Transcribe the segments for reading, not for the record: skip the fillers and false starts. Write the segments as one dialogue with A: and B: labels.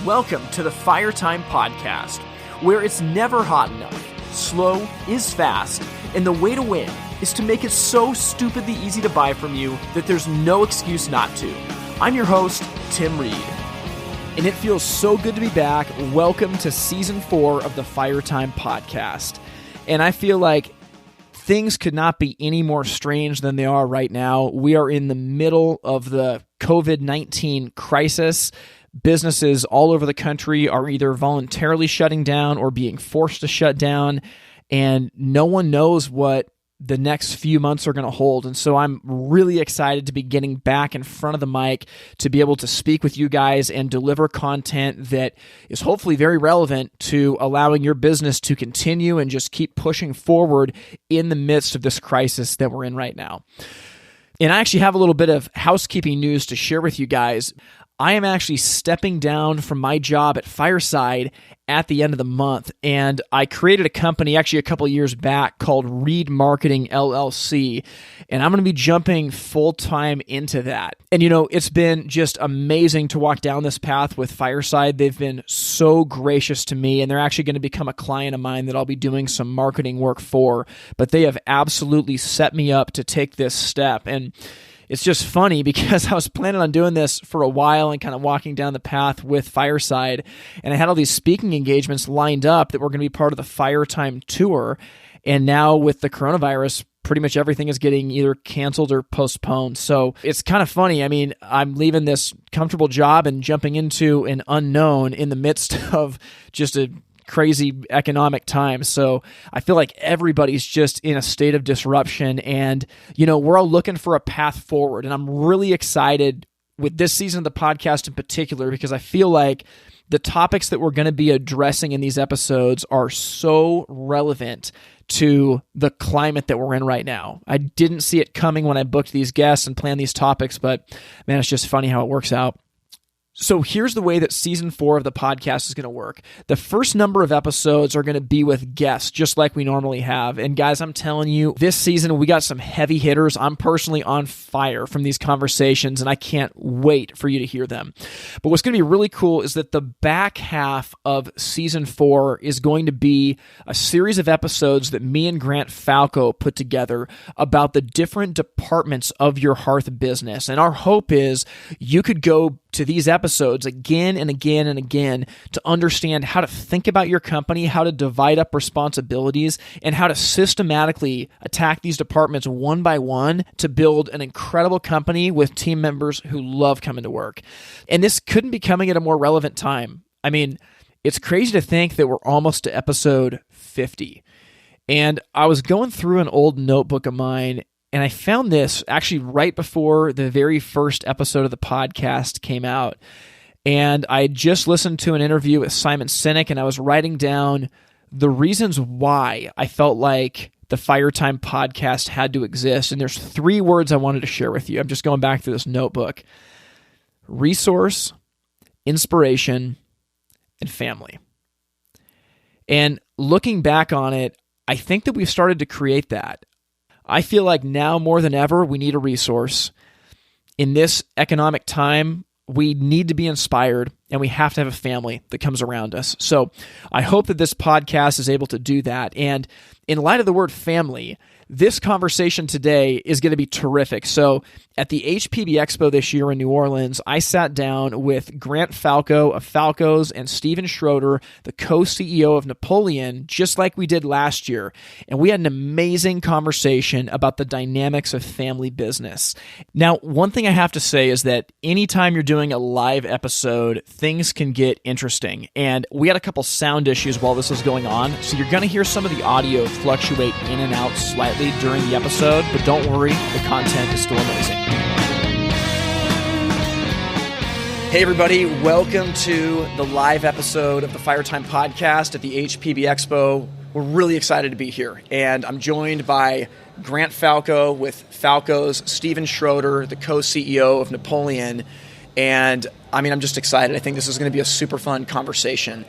A: Welcome to the Fire Time Podcast, where it's never hot enough, slow is fast, and the way to win is to make it so stupidly easy to buy from you that there's no excuse not to. I'm your host, Tim Reed. And it feels so good to be back. Welcome to Season 4 of the Fire Time Podcast. And I feel like things could not be any more strange than they are right now. We are in the middle of the COVID-19 crisis. Businesses all over the country are either voluntarily shutting down or being forced to shut down, and no one knows what the next few months are going to hold. And so I'm really excited to be getting back in front of the mic to be able to speak with you guys and deliver content that is hopefully very relevant to allowing your business to continue and just keep pushing forward in the midst of this crisis that we're in right now. And I actually have a little bit of housekeeping news to share with you guys. I am actually stepping down from my job at Fireside at the end of the month, and I created a company actually a couple of years back called Reed Marketing LLC, and I'm going to be jumping full-time into that. And it's been just amazing to walk down this path with Fireside. They've been so gracious to me, and they're actually going to become a client of mine that I'll be doing some marketing work for, but they have absolutely set me up to take this step. And it's just funny because I was planning on doing this for a while and kind of walking down the path with Fireside, and I had all these speaking engagements lined up that were going to be part of the Fire Time tour, and now with the coronavirus, pretty much everything is getting either canceled or postponed. So it's kind of funny. I mean, I'm leaving this comfortable job and jumping into an unknown in the midst of just a crazy economic time. So I feel like everybody's just in a state of disruption, and we're all looking for a path forward. And I'm really excited with this season of the podcast in particular, because I feel like the topics that we're going to be addressing in these episodes are so relevant to the climate that we're in right now. I didn't see it coming when I booked these guests and planned these topics, but man, it's just funny how it works out. So here's the way that Season 4 of the podcast is going to work. The first number of episodes are going to be with guests, just like we normally have. And guys, I'm telling you, this season we got some heavy hitters. I'm personally on fire from these conversations, and I can't wait for you to hear them. But what's going to be really cool is that the back half of Season 4 is going to be a series of episodes that me and Grant Falco put together about the different departments of your hearth business. And our hope is you could go to these episodes again and again and again to understand how to think about your company, how to divide up responsibilities, and how to systematically attack these departments one by one to build an incredible company with team members who love coming to work. And this couldn't be coming at a more relevant time. I mean, it's crazy to think that we're almost to episode 50. And I was going through an old notebook of mine, and I found this actually right before the very first episode of the podcast came out. And I had just listened to an interview with Simon Sinek, and I was writing down the reasons why I felt like the Fire Time podcast had to exist. And there's 3 words I wanted to share with you. I'm just going back to this notebook: resource, inspiration, and family. And looking back on it, I think that we've started to create that. I feel like now more than ever, we need a resource. In this economic time, we need to be inspired, and we have to have a family that comes around us. So I hope that this podcast is able to do that. And in light of the word family, this conversation today is going to be terrific. So at the HPBEXPO this year in New Orleans, I sat down with Grant Falco of Falco's and Steven Schroeder, the co-CEO of Napoleon, just like we did last year. And we had an amazing conversation about the dynamics of family business. Now, one thing I have to say is that anytime you're doing a live episode, things can get interesting. And we had a couple sound issues while this was going on, so you're going to hear some of the audio fluctuate in and out slightly during the episode, but don't worry, the content is still amazing. Hey everybody, welcome to the live episode of the Fire Time Podcast at the HPBEXPO. We're really excited to be here, and I'm joined by Grant Falco with Falco's, Steven Schroeder, the co-CEO of Napoleon, and I'm just excited. I think this is going to be a super fun conversation.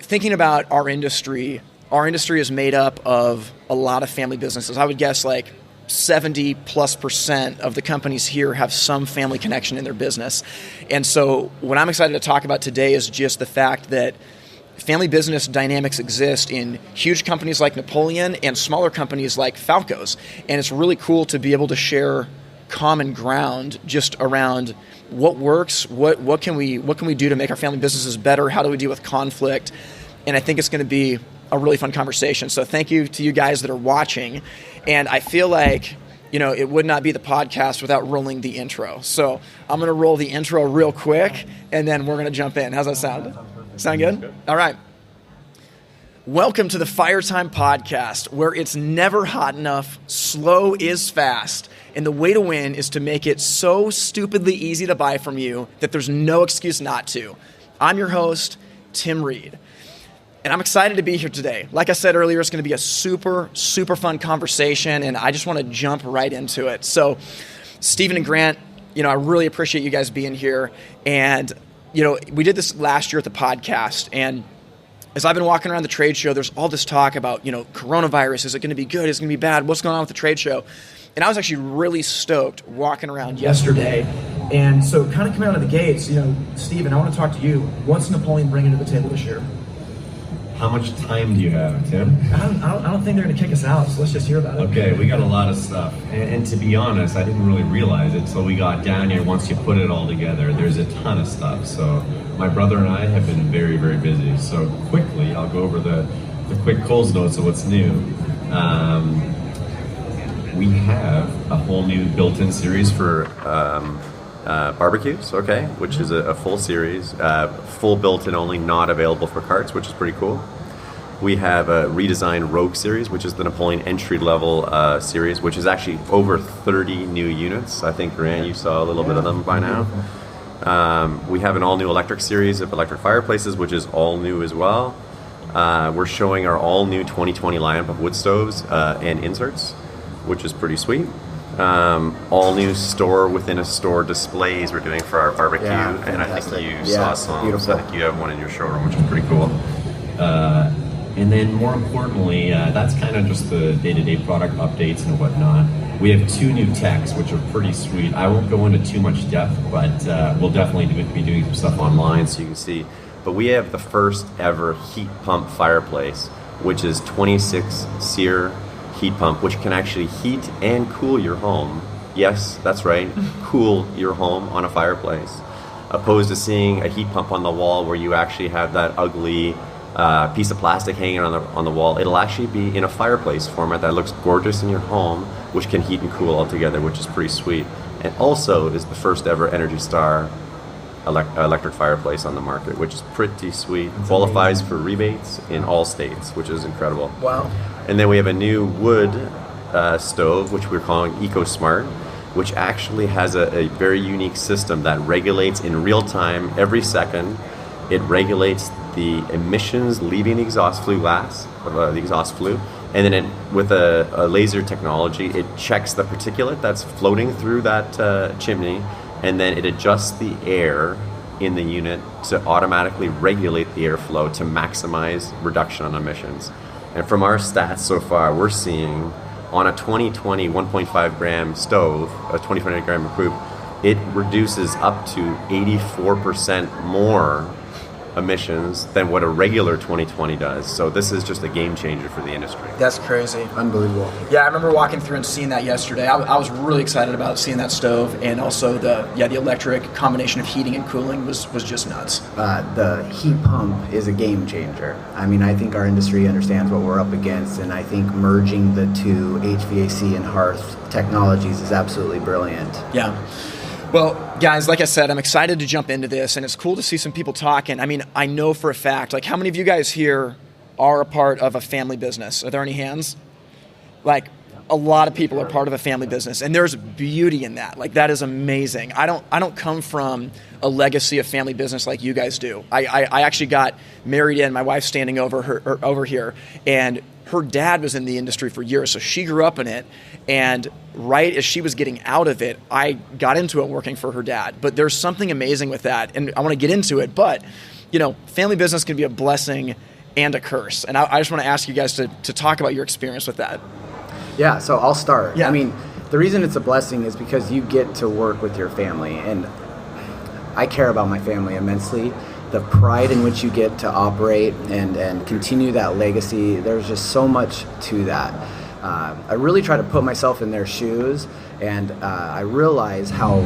A: Thinking about our industry is made up of a lot of family businesses. I would guess like 70+% of the companies here have some family connection in their business. And so what I'm excited to talk about today is just the fact that family business dynamics exist in huge companies like Napoleon and smaller companies like Falco's. And it's really cool to be able to share common ground just around what works, what can we do to make our family businesses better, how do we deal with conflict. And I think it's going to be a really fun conversation. So thank you to you guys that are watching. And I feel like, it would not be the podcast without rolling the intro. So I'm going to roll the intro real quick, and then we're going to jump in. How's that sound? Sound good? All right. Welcome to the Fire Time Podcast, where it's never hot enough, slow is fast, and the way to win is to make it so stupidly easy to buy from you that there's no excuse not to. I'm your host, Tim Reed. And I'm excited to be here today. Like I said earlier, it's going to be a super, super fun conversation, and I just want to jump right into it. So, Stephen and Grant, I really appreciate you guys being here. And, we did this last year at the podcast, and as I've been walking around the trade show, there's all this talk about, coronavirus. Is it going to be good? Is it going to be bad? What's going on with the trade show? And I was actually really stoked walking around yesterday. And so kind of coming out of the gates, Stephen, I want to talk to you. What's Napoleon bringing to the table this year?
B: How much time do you have, Tim?
A: I don't think they're going to kick us out, so let's just hear about it.
B: Okay, we got a lot of stuff. And to be honest, I didn't really realize it until we got down here. Once you put it all together, there's a ton of stuff. So my brother and I have been very, very busy. So quickly, I'll go over the quick Coles notes of what's new. We have a whole new built-in series for barbecues, which is a full series, full built-in only, not available for carts, which is pretty cool. We have a redesigned Rogue series, which is the Napoleon entry-level series, which is actually over 30 new units. I think, Grant, you saw a little bit of them by now. We have an all-new electric series of electric fireplaces, which is all new as well. We're showing our all-new 2020 lineup of wood stoves and inserts, which is pretty sweet. All new store within a store displays we're doing for our barbecue, and I think you saw some. Beautiful. I think you have one in your showroom, which is pretty cool. And then more importantly, that's kind of just the day-to-day product updates and whatnot. We have 2 new techs, which are pretty sweet. I won't go into too much depth, but we'll definitely be doing some stuff online so you can see. But we have the first ever heat pump fireplace, which is 26 SEER heat pump, which can actually heat and cool your home. Yes, that's right, cool your home on a fireplace, opposed to seeing a heat pump on the wall where you actually have that ugly piece of plastic hanging on the wall. It'll actually be in a fireplace format that looks gorgeous in your home, which can heat and cool all together, which is pretty sweet. And also is the first ever Energy Star electric fireplace on the market, which is pretty sweet. That's qualifies amazing. For rebates in all states, which is incredible.
A: Wow.
B: And then we have a new wood stove, which we're calling EcoSmart, which actually has a very unique system that regulates in real time every second. It regulates the emissions leaving the exhaust flue and then with a laser technology, it checks the particulate that's floating through that chimney, and then it adjusts the air in the unit to automatically regulate the airflow to maximize reduction on emissions. And from our stats so far, we're seeing on a 2020 1.5 gram stove, a 2500 gram approved, it reduces up to 84% more emissions than what a regular 2020 does. So this is just a game changer for the industry.
A: That's crazy.
C: Unbelievable.
A: Yeah, I remember walking through and seeing that yesterday. I was really excited about seeing that stove, and also the electric combination of heating and cooling was just nuts.
C: The heat pump is a game changer. I mean, I think our industry understands what we're up against, and I think merging the two HVAC and hearth technologies is absolutely brilliant.
A: Yeah. Well, guys, like I said, I'm excited to jump into this, and it's cool to see some people talking. I mean, I know for a fact, like, how many of you guys here are a part of a family business? Are there any hands? Like, a lot of people are part of a family business, and there's beauty in that. Like, that is amazing. I don't come from a legacy of family business like you guys do. I actually got married in, my wife's standing over here, and her dad was in the industry for years, so she grew up in it, and right as she was getting out of it, I got into it working for her dad. But there's something amazing with that, and I want to get into it, but, family business can be a blessing and a curse, and I just want to ask you guys to talk about your experience with that.
C: Yeah, so I'll start.
A: Yeah.
C: I mean, the reason it's a blessing is because you get to work with your family, and I care about my family immensely. The pride in which you get to operate and continue that legacy, there's just so much to that. I really try to put myself in their shoes, and I realize how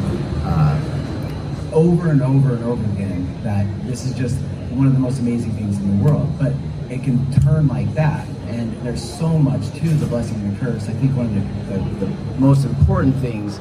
C: over and over and over again that this is just one of the most amazing things in the world, but it can turn like that, and there's so much to the blessing and the curse. I think one of the most important things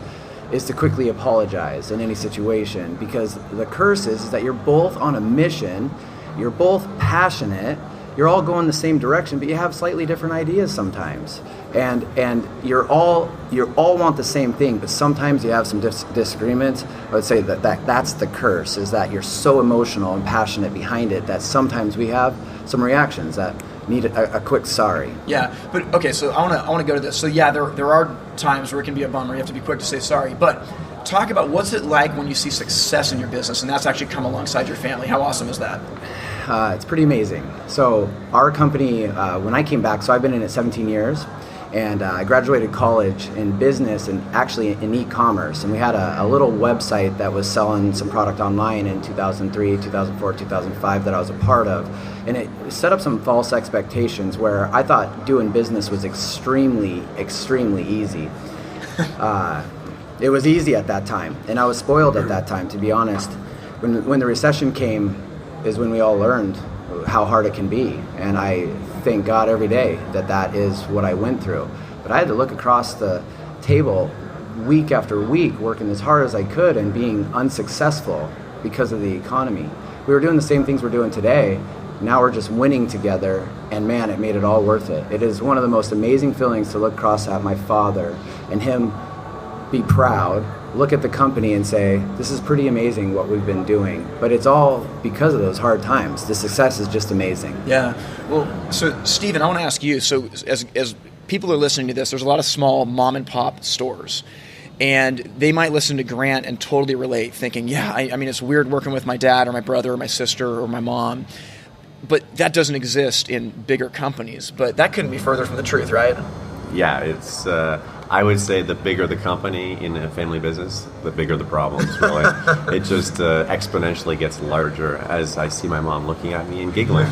C: is to quickly apologize in any situation, because the curse is that you're both on a mission, you're both passionate, you're all going the same direction, but you have slightly different ideas sometimes, and you're all want the same thing, but sometimes you have some disagreements. I would say that's the curse, is that you're so emotional and passionate behind it that sometimes we have some reactions that need a quick sorry.
A: Yeah, but okay, so I want to go to this. So yeah, there are times where it can be a bummer. You have to be quick to say sorry. But talk about what's it like when you see success in your business, and that's actually come alongside your family. How awesome is that?
C: It's pretty amazing. So our company, when I came back, so I've been in it 17 years, and I graduated college in business and actually in e-commerce. And we had a little website that was selling some product online in 2003, 2004, 2005 that I was a part of. And it set up some false expectations where I thought doing business was extremely, extremely easy. It was easy at that time, and I was spoiled at that time, to be honest. When the recession came is when we all learned how hard it can be, and I thank God every day that is what I went through. But I had to look across the table week after week, working as hard as I could and being unsuccessful because of the economy. We were doing the same things we're doing today. Now we're just winning together, and man, it made it all worth it. It is one of the most amazing feelings to look across at my father and him be proud, look at the company and say, this is pretty amazing what we've been doing. But it's all because of those hard times. The success is just amazing.
A: Yeah. Well, so Steven, I want to ask you, so as people are listening to this, there's a lot of small mom and pop stores. And they might listen to Grant and totally relate, thinking, yeah, I mean, it's weird working with my dad or my brother or my sister or my mom. But that doesn't exist in bigger companies. But that couldn't be further from the truth, right?
B: Yeah, it's. I would say the bigger the company in a family business, the bigger the problems, really. It just exponentially gets larger as I see my mom looking at me and giggling.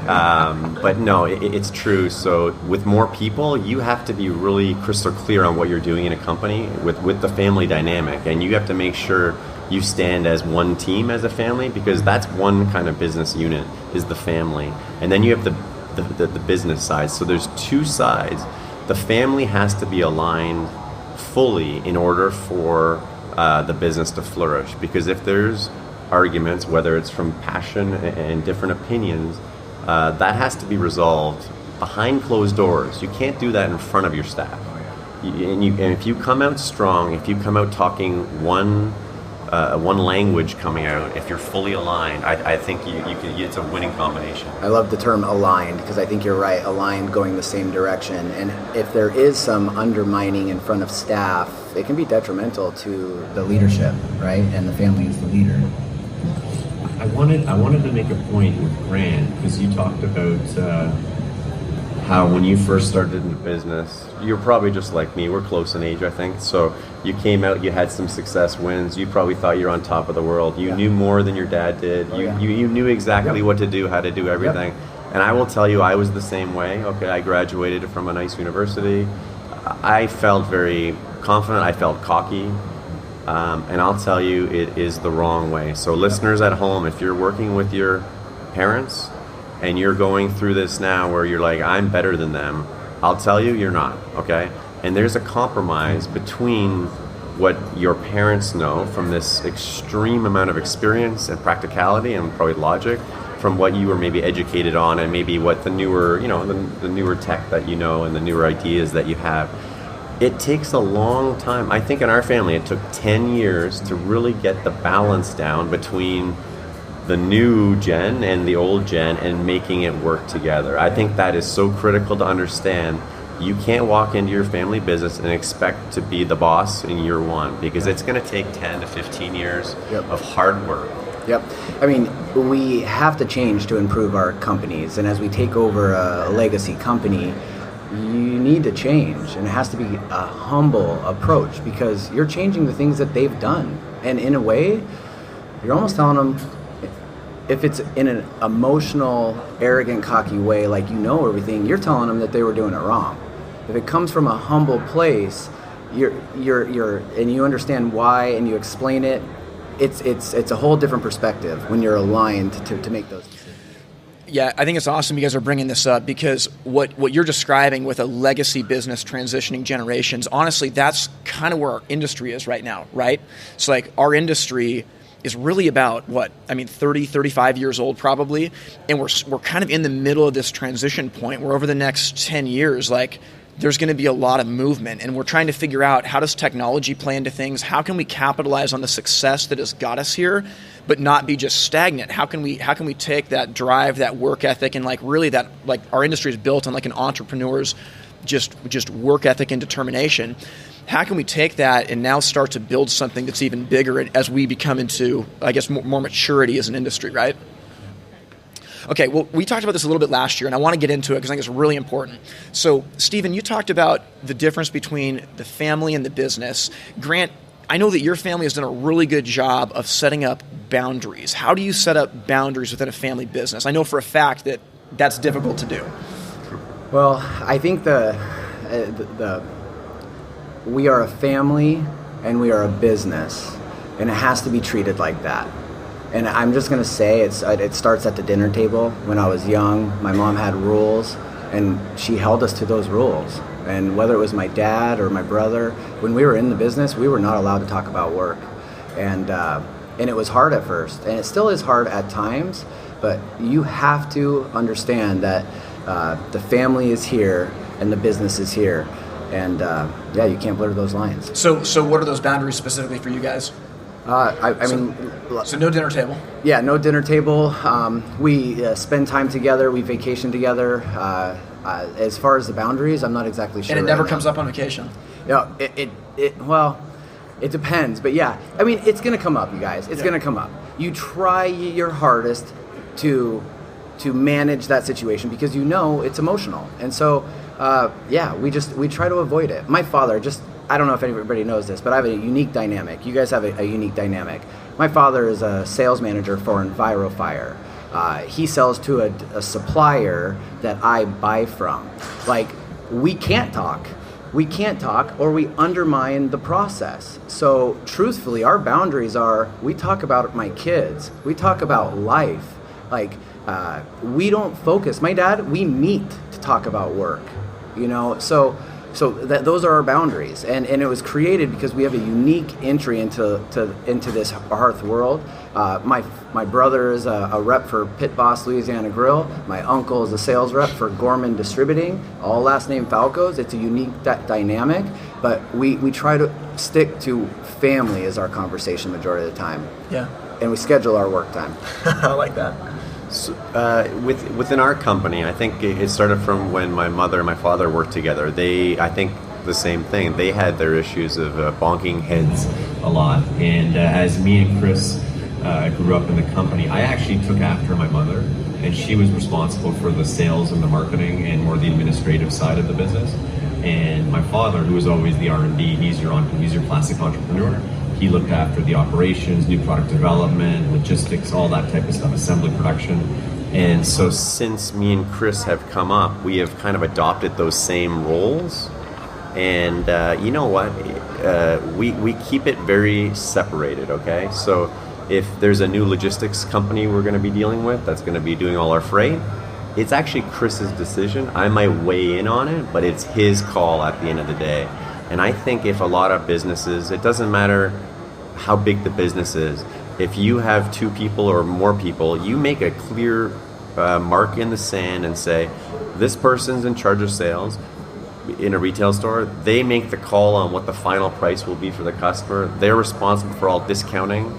B: But no, it's true. So with more people, you have to be really crystal clear on what you're doing in a company with the family dynamic. And you have to make sure you stand as one team as a family, because that's one kind of business unit, is the family. And then you have the business side. So there's two sides. The family has to be aligned fully in order for the business to flourish. Because if there's arguments, whether it's from passion and different opinions, that has to be resolved behind closed doors. You can't do that in front of your staff. And if you come out strong, if you come out talking one language coming out, if you're fully aligned, I think it's a winning combination.
C: I love the term aligned, because I think you're right, aligned, going the same direction. And if there is some undermining in front of staff, it can be detrimental to the leadership, right? And the family is the leader.
B: I wanted to make a point with Grant, because you talked about how when you first started in the business, you're probably just like me. We're close in age, I think. So you came out, you had some success wins. You probably thought you're on top of the world. You knew more than your dad did. You knew exactly what to do, how to do everything. And I will tell you, I was the same way. Okay, I graduated from a nice university. I felt very confident. I felt cocky. And I'll tell you, it is the wrong way. So listeners at home, if you're working with your parents and you're going through this now where you're like, I'm better than them, I'll tell you, you're not, okay? And there's a compromise between what your parents know from this extreme amount of experience and practicality and probably logic, from what you were maybe educated on, and maybe what the newer, the newer tech that you know and the newer ideas that you have. It takes a long time. I think in our family, it took 10 years to really get the balance down between the new gen and the old gen and making it work together. I think that is so critical to understand. You can't walk into your family business and expect to be the boss in year one, because it's going to take 10 to 15 years of hard work.
C: Yep. I mean, we have to change to improve our companies. And as we take over a legacy company, you need to change, and it has to be a humble approach because you're changing the things that they've done. And in a way, you're almost telling them, if it's in an emotional, arrogant, cocky way, like you know everything, you're telling them that they were doing it wrong. If it comes from a humble place, you're and you understand why and you explain it, it's a whole different perspective when you're aligned to make those decisions.
A: Yeah, I think it's awesome you guys are bringing this up because what you're describing with a legacy business transitioning generations, honestly, that's kind of where our industry is right now, right? It's like our industry is really about 30, 35 years old probably, and we're kind of in the middle of this transition point where over the next 10 years, like, there's going to be a lot of movement, and we're trying to figure out how does technology play into things? How can we capitalize on the success that has got us here, but not be just stagnant? How can we take that drive, that work ethic, and really that, like, our industry is built on like an entrepreneur's just work ethic and determination. How can we take that and now start to build something that's even bigger as we become into, I guess, more maturity as an industry, right? Okay, well, we talked about this a little bit last year, and I want to get into it because I think it's really important. So, Stephen, you talked about the difference between the family and the business. Grant, I know that your family has done a really good job of setting up boundaries. How do you set up boundaries within a family business? I know for a fact that that's difficult to do.
C: Well, I think we are a family and we are a business, and it has to be treated like that. And I'm just going to say it starts at the dinner table. When I was young, my mom had rules, and she held us to those rules. And whether it was my dad or my brother, when we were in the business, we were not allowed to talk about work. And it was hard at first, and it still is hard at times, but you have to understand that the family is here and the business is here. And you can't blur those lines.
A: So what are those boundaries specifically for you guys? So no dinner table?
C: Yeah, no dinner table. We spend time together. We vacation together. As far as the boundaries, I'm not exactly sure.
A: And it never comes up on vacation?
C: No, it depends. But yeah, I mean, it's going to come up, you guys. It's going to come up. You try your hardest to manage that situation because you know it's emotional. And so, we try to avoid it. My father, I don't know if everybody knows this, but I have a unique dynamic. You guys have a unique dynamic. My father is a sales manager for EnviroFire. He sells to a supplier that I buy from. Like, we can't talk, or we undermine the process. So truthfully, our boundaries are, we talk about my kids, we talk about life. Like, we don't focus. My dad, we meet to talk about work, So those are our boundaries, and it was created because we have a unique entry into this hearth world. My brother is a rep for Pit Boss Louisiana Grill. My uncle is a sales rep for Gorman Distributing, all last name Falcos. It's a unique dynamic, but we try to stick to family as our conversation majority of the time.
A: Yeah,
C: and we schedule our work time.
A: I like that.
B: So, within our company, I think it started from when my mother and my father worked together. I think the same thing. They had their issues of bonking heads a lot. And as me and Chris grew up in the company, I actually took after my mother, and she was responsible for the sales and the marketing and more the administrative side of the business. And my father, who was always the R&D, he's your classic entrepreneur. He looked after the operations, new product development, logistics, all that type of stuff, assembly, production. And so since me and Chris have come up, we have kind of adopted those same roles. And you know what? We keep it very separated, okay? So if there's a new logistics company we're going to be dealing with that's going to be doing all our freight, it's actually Chris's decision. I might weigh in on it, but it's his call at the end of the day. And I think if a lot of businesses, it doesn't matter how big the business is, if you have 2 people or more people, you make a clear mark in the sand and say, this person's in charge of sales in a retail store. They make the call on what the final price will be for the customer. They're responsible for all discounting.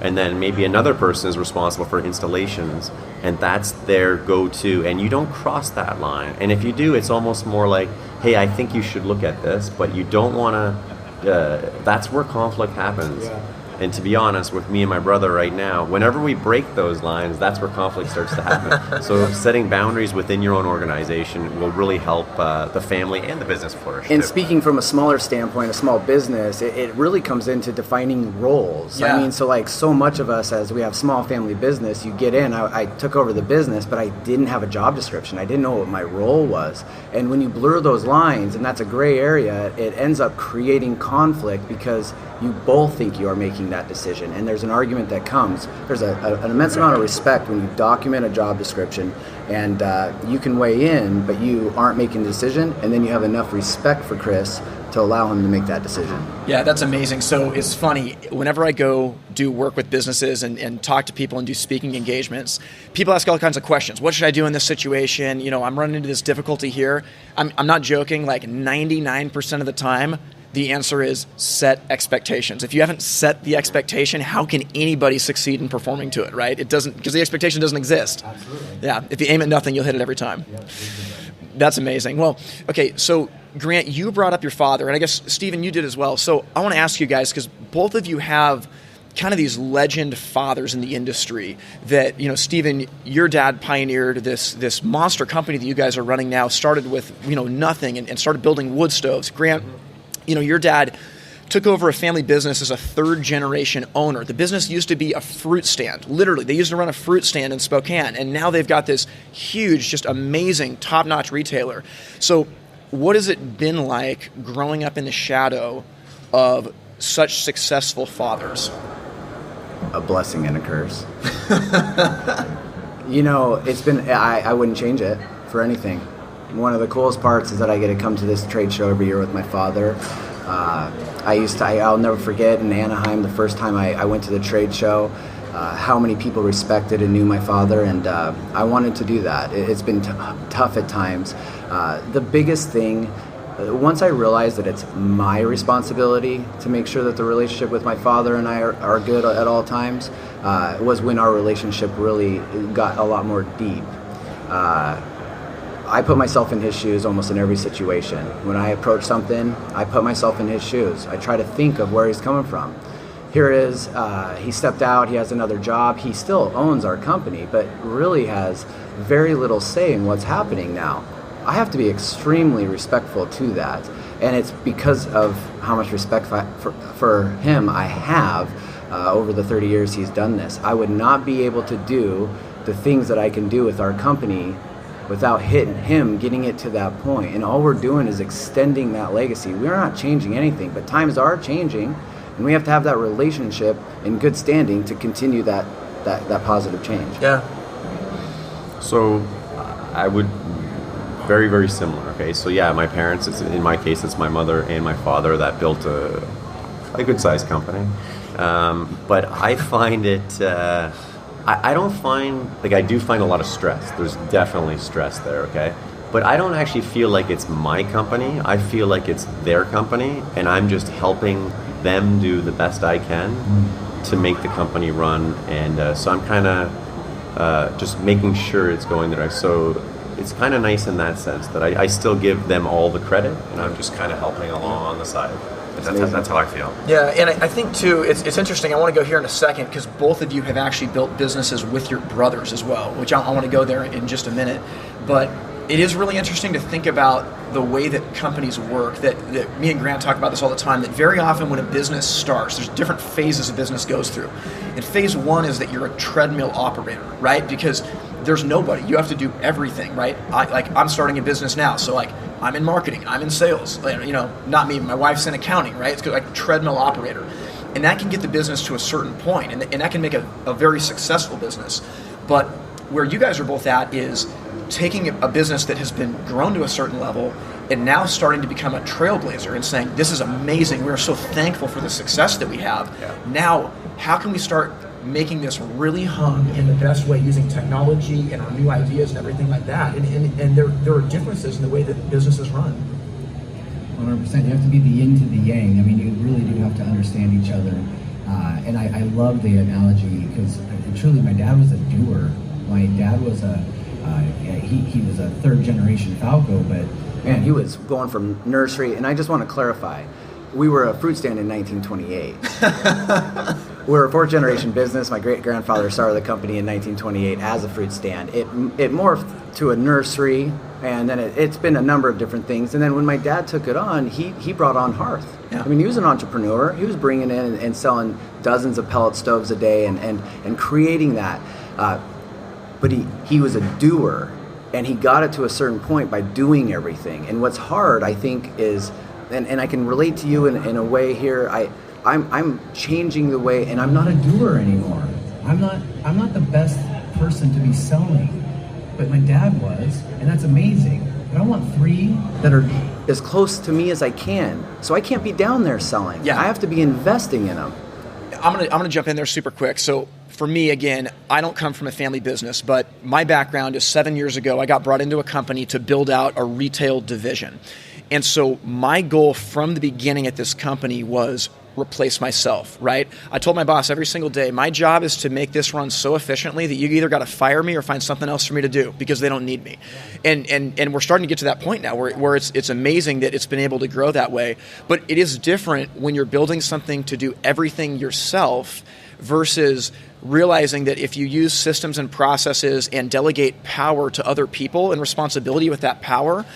B: And then maybe another person is responsible for installations, and that's their go-to, and you don't cross that line. And if you do, it's almost more like, hey, I think you should look at this, but you don't want to, that's where conflict happens.
C: Yeah.
B: And to be honest, with me and my brother right now, whenever we break those lines, that's where conflict starts to happen. So setting boundaries within your own organization will really help the family and the business flourish.
C: And
B: too.
C: speaking from a smaller standpoint, a small business, it really comes into defining roles.
A: Yeah.
C: I mean, so much of us, as we have small family business, you get in, I took over the business, but I didn't have a job description. I didn't know what my role was. And when you blur those lines, and that's a gray area, it ends up creating conflict because you both think you are making that decision, and there's an argument that comes. There's an immense amount of respect when you document a job description, and you can weigh in, but you aren't making the decision, and then you have enough respect for Chris to allow him to make that decision.
A: Yeah, that's amazing. So it's funny, whenever I go do work with businesses and talk to people and do speaking engagements, people ask all kinds of questions. What should I do in this situation? You know, I'm running into this difficulty here. I'm not joking, like 99% of the time, the answer is set expectations. If you haven't set the expectation, how can anybody succeed in performing to it, right? It doesn't, because the expectation doesn't exist.
C: Absolutely.
A: Yeah, if you aim at nothing, you'll hit it every time.
C: Yep.
A: That's amazing. Well, okay, so Grant, you brought up your father, and I guess, Stephen, you did as well. So I want to ask you guys, because both of you have kind of these legend fathers in the industry that, you know, Stephen, your dad pioneered this monster company that you guys are running now, started with, you know, nothing and started building wood stoves. Grant, you know, your dad took over a family business as a third-generation owner. The business used to be a fruit stand. Literally, they used to run a fruit stand in Spokane, and now they've got this huge, just amazing, top-notch retailer. So what has it been like growing up in the shadow of such successful fathers?
C: A blessing and a curse. You know, it's been, I wouldn't change it for anything. One of the coolest parts is that I get to come to this trade show every year with my father. I'll never forget in Anaheim, the first time I went to the trade show, how many people respected and knew my father, and I wanted to do that. It's been tough at times. The biggest thing, once I realized that it's my responsibility to make sure that the relationship with my father and I are good at all times, was when our relationship really got a lot more deep. I put myself in his shoes almost in every situation. When I approach something, I put myself in his shoes. I try to think of where he's coming from. Here it is, he stepped out, he has another job. He still owns our company, but really has very little say in what's happening now. I have to be extremely respectful to that. And it's because of how much respect for him I have over the 30 years he's done this. I would not be able to do the things that I can do with our company without him getting it to that point. And all we're doing is extending that legacy. We're not changing anything, but times are changing, and we have to have that relationship in good standing to continue that positive change.
A: Yeah.
B: So I would, very, very similar, okay? So yeah, my parents, in my case, it's my mother and my father that built a good-sized company. But I find it... I don't find, like, I do find a lot of stress. There's definitely stress there, okay? But I don't actually feel like it's my company. I feel like it's their company, and I'm just helping them do the best I can to make the company run. And so I'm kind of just making sure it's going the right. So it's kind of nice in that sense that I still give them all the credit, and I'm just kind of helping along on the side. That's how I feel.
A: Yeah, and I think, too, it's interesting. I want to go here in a second because both of you have actually built businesses with your brothers as well, which I want to go there in just a minute. But it is really interesting to think about the way that companies work, that me and Grant talk about this all the time, that very often when a business starts, there's different phases a business goes through. And phase one is that you're a treadmill operator, right? Because there's nobody. You have to do everything, right? I'm starting a business now, so I'm in marketing, I'm in sales. You know, not me, my wife's in accounting, right? It's like a treadmill operator. And that can get the business to a certain point, and that can make a very successful business. But where you guys are both at is taking a business that has been grown to a certain level and now starting to become a trailblazer and saying, this is amazing, we're so thankful for the success that we have. Yeah. Now, how can we start making this really hum in the best way using technology and our new ideas and everything like that? And there are differences in the way that businesses run.
D: 100%. You have to be the yin to the yang. I mean, you really do have to understand each other. And I love the analogy because truly my dad was a doer. My dad was he was a third generation Falco, but
C: man, he was going from nursery. And I just want to clarify, we were a fruit stand in 1928. we're a fourth generation business. My great grandfather started the company in 1928 as a fruit stand. It morphed to a nursery, and then it's been a number of different things. And then when my dad took it on, he brought on Hearth. Yeah. I mean, he was an entrepreneur. He was bringing in and selling dozens of pellet stoves a day and creating that. But he was a doer, and he got it to a certain point by doing everything. And what's hard, I think, is, and I can relate to you in a way here, I'm changing the way, and I'm not a doer anymore.
D: I'm not the best person to be selling, but my dad was, and that's amazing. But I want 3
C: that are as close to me as I can. So I can't be down there selling. Yeah. I have to be investing in them.
A: I'm gonna jump in there super quick. So for me, again, I don't come from a family business, but my background is 7 years ago, I got brought into a company to build out a retail division. And so my goal from the beginning at this company was replace myself, right? I told my boss every single day, my job is to make this run so efficiently that you either got to fire me or find something else for me to do because they don't need me. And we're starting to get to that point now where it's amazing that it's been able to grow that way. But it is different when you're building something to do everything yourself versus realizing that if you use systems and processes and delegate power to other people and responsibility with that power,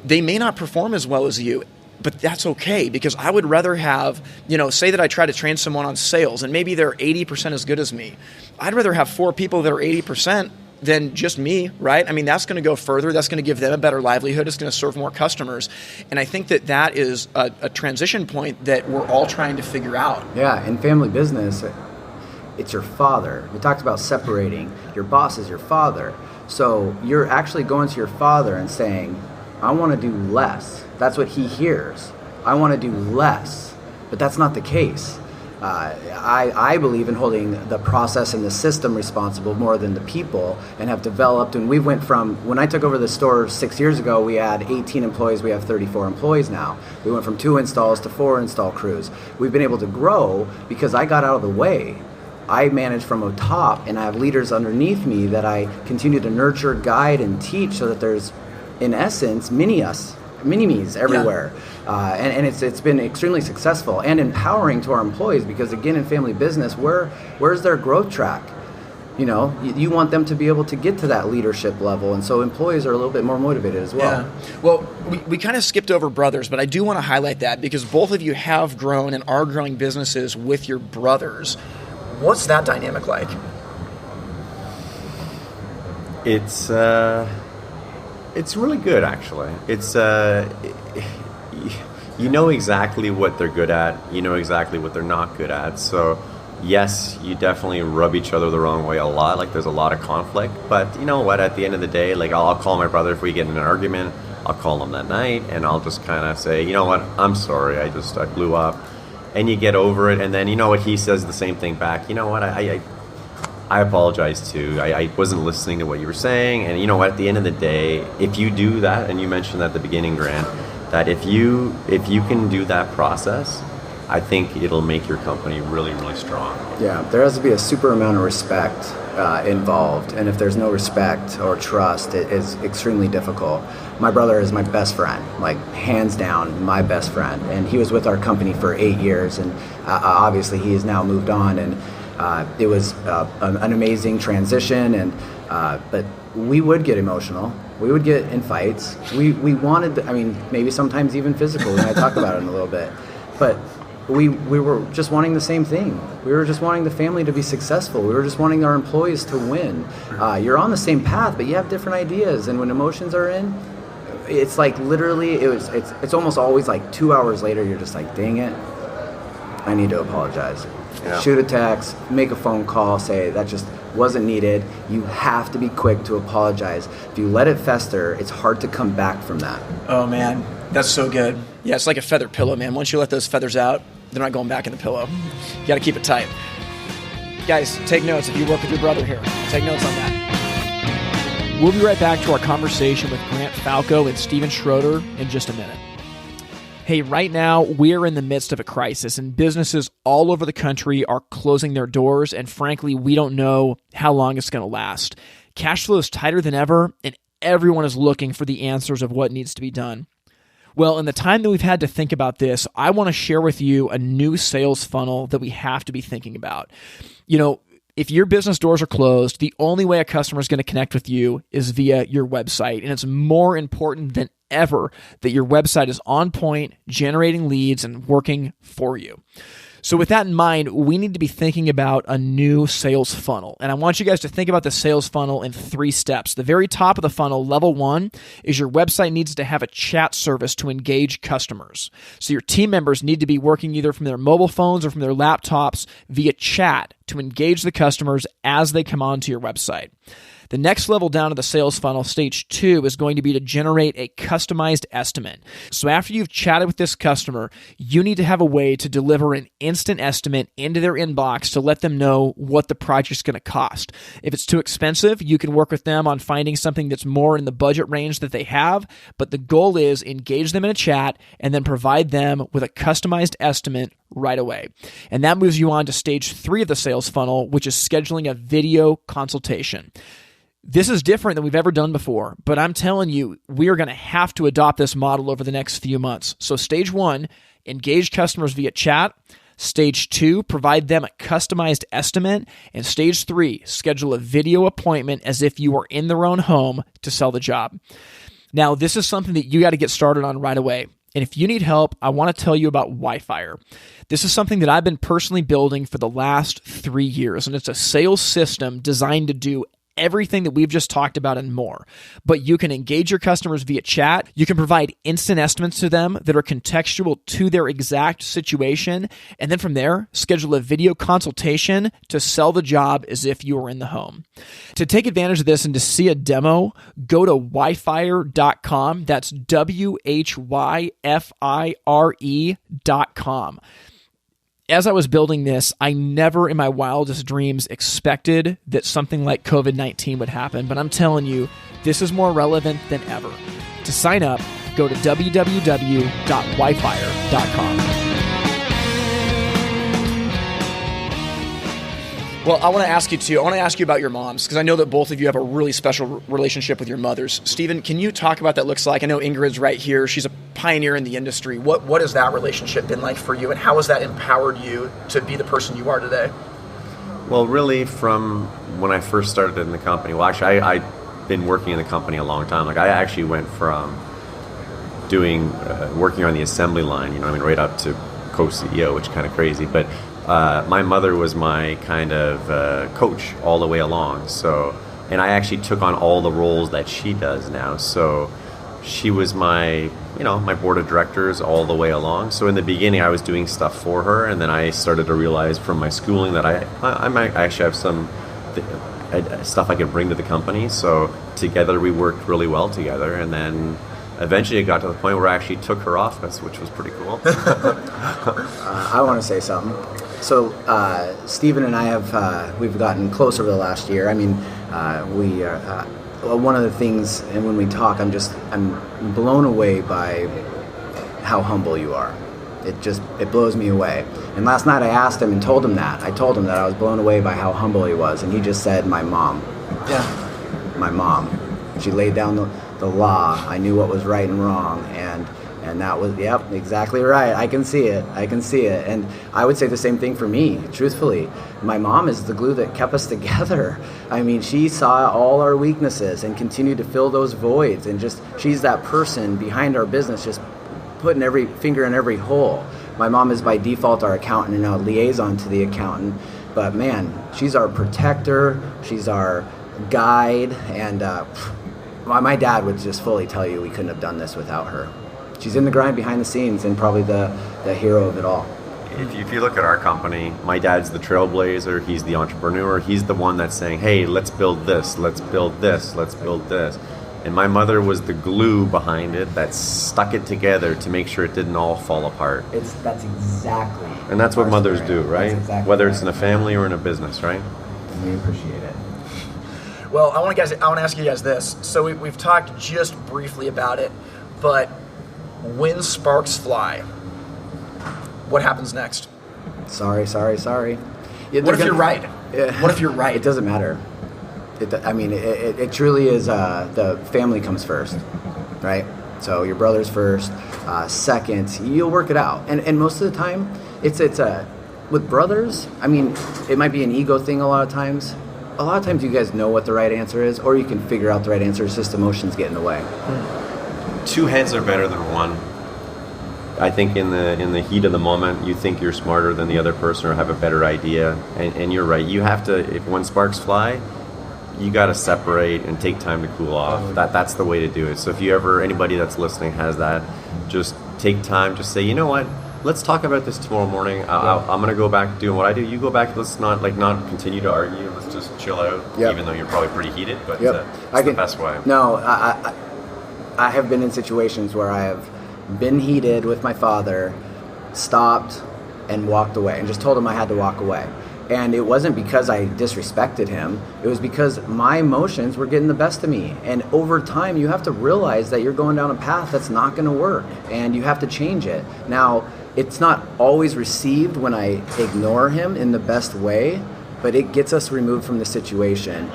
A: they may not perform as well as you. But that's okay, because I would rather have, say that I try to train someone on sales and maybe they're 80% as good as me. I'd rather have 4 people that are 80% than just me, right? I mean, that's going to go further. That's going to give them a better livelihood. It's going to serve more customers. And I think that is a transition point that we're all trying to figure out.
C: Yeah, in family business, it's your father. We talked about separating. Your boss is your father. So you're actually going to your father and saying, I want to do less. That's what he hears. I want to do less. But that's not the case. I believe in holding the process and the system responsible more than the people, and have developed, and we went from, when I took over the store 6 years ago, we had 18 employees, we have 34 employees now. We went from 2 installs to 4 install crews. We've been able to grow because I got out of the way. I manage from a top, and I have leaders underneath me that I continue to nurture, guide, and teach so that there's, in essence, mini-me's everywhere. Yeah. And it's been extremely successful and empowering to our employees because, again, in family business, where's their growth track? You want them to be able to get to that leadership level, and so employees are a little bit more motivated as well.
A: Yeah. Well, we kind of skipped over brothers, but I do want to highlight that because both of you have grown and are growing businesses with your brothers. What's that dynamic like?
B: It's really good, actually. It's you know exactly what they're good at. You know exactly what they're not good at. So yes, you definitely rub each other the wrong way a lot. Like, there's a lot of conflict. But you know what? At the end of the day, like, I'll call my brother if we get in an argument. I'll call him that night, and I'll just kind of say, you know what? I'm sorry. I blew up. And you get over it. And then, you know what? He says the same thing back. You know what? I apologize too. I wasn't listening to what you were saying. And you know what? At the end of the day, if you do that, and you mentioned at the beginning, Grant, that if you can do that process, I think it'll make your company really, really strong.
C: Yeah, there has to be a super amount of respect involved. And if there's no respect or trust, it is extremely difficult. My brother is my best friend, like hands down, my best friend. And he was with our company for 8 years. And obviously he has now moved on. And it was an amazing transition, but we would get emotional. We would get in fights. We wanted, maybe sometimes even physical. We might talk about it in a little bit. But we were just wanting the same thing. We were just wanting the family to be successful. We were just wanting our employees to win. You're on the same path, but you have different ideas. And when emotions are in, it's like literally, it's almost always like 2 hours later, you're just like, dang it, I need to apologize. Yeah. Shoot a text, make a phone call, say that just wasn't needed. You have to be quick to apologize. If you let it fester, it's hard to come back from that.
A: Oh man, that's so good. Yeah, it's like a feather pillow, man. Once you let those feathers out, they're not going back in the pillow. You got to keep it tight. Guys, take notes if you work with your brother here. Take notes on that. We'll be right back to our conversation with Grant Falco and Steven Schroeder in just a minute. Hey, right now, we're in the midst of a crisis, and businesses all over the country are closing their doors, and frankly, we don't know how long it's going to last. Cash flow is tighter than ever, and everyone is looking for the answers of what needs to be done. Well, in the time that we've had to think about this, I want to share with you a new sales funnel that we have to be thinking about. If your business doors are closed, the only way a customer is going to connect with you is via your website. And it's more important than ever that your website is on point, generating leads, and working for you. So with that in mind, we need to be thinking about a new sales funnel. And I want you guys to think about the sales funnel in 3 steps. The very top of the funnel, level 1, is your website needs to have a chat service to engage customers. So your team members need to be working either from their mobile phones or from their laptops via chat to engage the customers as they come onto your website. The next level down of the sales funnel, stage 2, is going to be to generate a customized estimate. So after you've chatted with this customer, you need to have a way to deliver an instant estimate into their inbox to let them know what the project's going to cost. If it's too expensive, you can work with them on finding something that's more in the budget range that they have, but the goal is engage them in a chat and then provide them with a customized estimate right away. And that moves you on to stage 3 of the sales funnel, which is scheduling a video consultation. This is different than we've ever done before, but I'm telling you, we are going to have to adopt this model over the next few months. So stage 1, engage customers via chat. Stage 2, provide them a customized estimate. And stage 3, schedule a video appointment as if you were in their own home to sell the job. Now, this is something that you got to get started on right away. And if you need help, I want to tell you about Wi-Fire. This is something that I've been personally building for the last 3 years, and it's a sales system designed to do everything that we've just talked about and more. But you can engage your customers via chat. You can provide instant estimates to them that are contextual to their exact situation. And then from there, schedule a video consultation to sell the job as if you were in the home. To take advantage of this and to see a demo, go to wyfire.com. That's WHYFIRE.com. As I was building this, I never in my wildest dreams expected that something like COVID-19 would happen, but I'm telling you, this is more relevant than ever. To sign up, go to www.wyfire.com. Well, I want to ask you about your moms, because I know that both of you have a really special relationship with your mothers. Stephen, can you talk about that looks like? I know Ingrid's right here. She's a pioneer in the industry. What has that relationship been like for you, and how has that empowered you to be the person you are today?
B: Well, really, from when I first started in the company, I've been working in the company a long time. Like, I actually went from doing, working on the assembly line, right up to co-CEO, which is kind of crazy, but my mother was my kind of coach all the way along. So, and I actually took on all the roles that she does now. So she was my board of directors all the way along. So in the beginning, I was doing stuff for her, and then I started to realize from my schooling that I might actually have some stuff I could bring to the company. So together we worked really well together, and then eventually it got to the point where I actually took her office, which was pretty cool.
C: I want to say something. So Stephen and I we've gotten close over the last year. I mean, we are, one of the things, and when we talk, I'm blown away by how humble you are. It blows me away. And last night I asked him and told him that. I told him that I was blown away by how humble he was, and he just said, "My mom."
A: Yeah.
C: My mom. She laid down the law. I knew what was right and wrong, and that was, yep, exactly right. I can see it. And I would say the same thing for me, truthfully. My mom is the glue that kept us together. I mean, she saw all our weaknesses and continued to fill those voids, and she's that person behind our business, just putting every finger in every hole. My mom is by default our accountant and now liaison to the accountant, but man, she's our protector, she's our guide, and my dad would just fully tell you we couldn't have done this without her. She's in the grind behind the scenes and probably the hero of it all.
B: If you look at our company, my dad's the trailblazer, he's the entrepreneur, he's the one that's saying, hey, let's build this, let's build this, let's build this. And my mother was the glue behind it that stuck it together to make sure it didn't all fall apart.
C: That's exactly.
B: And that's what mothers do, right?
C: Exactly
B: whether
C: right.
B: It's in a family or in a business, right?
C: We appreciate it.
A: Well, I want to ask you guys this. So we've talked just briefly about it, but when sparks fly, what happens next?
C: Sorry.
A: Yeah, what if you're right? What if you're right?
C: It doesn't matter. It truly is the family comes first, right? So your brother's first, second, you'll work it out. And most of the time, it's with brothers, I mean, it might be an ego thing a lot of times. A lot of times you guys know what the right answer is, or you can figure out the right answer. It's just emotions get in the way.
B: Two heads are better than one. I think in the heat of the moment, you think you're smarter than the other person or have a better idea. And you're right. You have to, when sparks fly, you got to separate and take time to cool off. That's the way to do it. So if you ever, anybody that's listening has that, just take time. Just say, you know what? Let's talk about this tomorrow morning. I'm going to go back doing what I do. You go back. Let's not continue to argue. Let's just chill out, even though you're probably pretty heated. But it's the best way.
C: No, I have been in situations where I have been heated with my father, stopped and walked away and just told him I had to walk away. And it wasn't because I disrespected him. It was because my emotions were getting the best of me. And over time, you have to realize that you're going down a path that's not going to work and you have to change it. Now, it's not always received when I ignore him in the best way, but it gets us removed from the situation.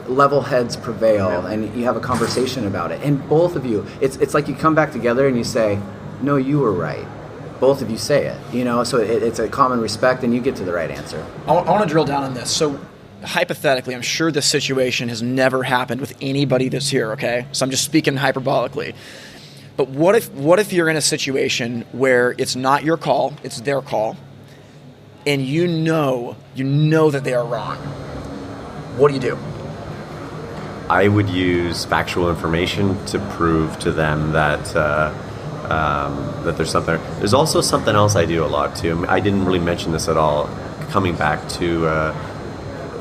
C: Level heads prevail, and you have a conversation about it. And both of you, it's like you come back together and you say, no, you were right. Both of you say it, so it's a common respect, and you get to the right answer.
A: I want to drill down on this. So hypothetically, I'm sure this situation has never happened with anybody that's here, okay? So I'm just speaking hyperbolically. But what if you're in a situation where it's not your call, it's their call, and you know that they are wrong? What do?
B: I would use factual information to prove to them that that there's something. There's also something else I do a lot too. I didn't really mention this at all. Coming back to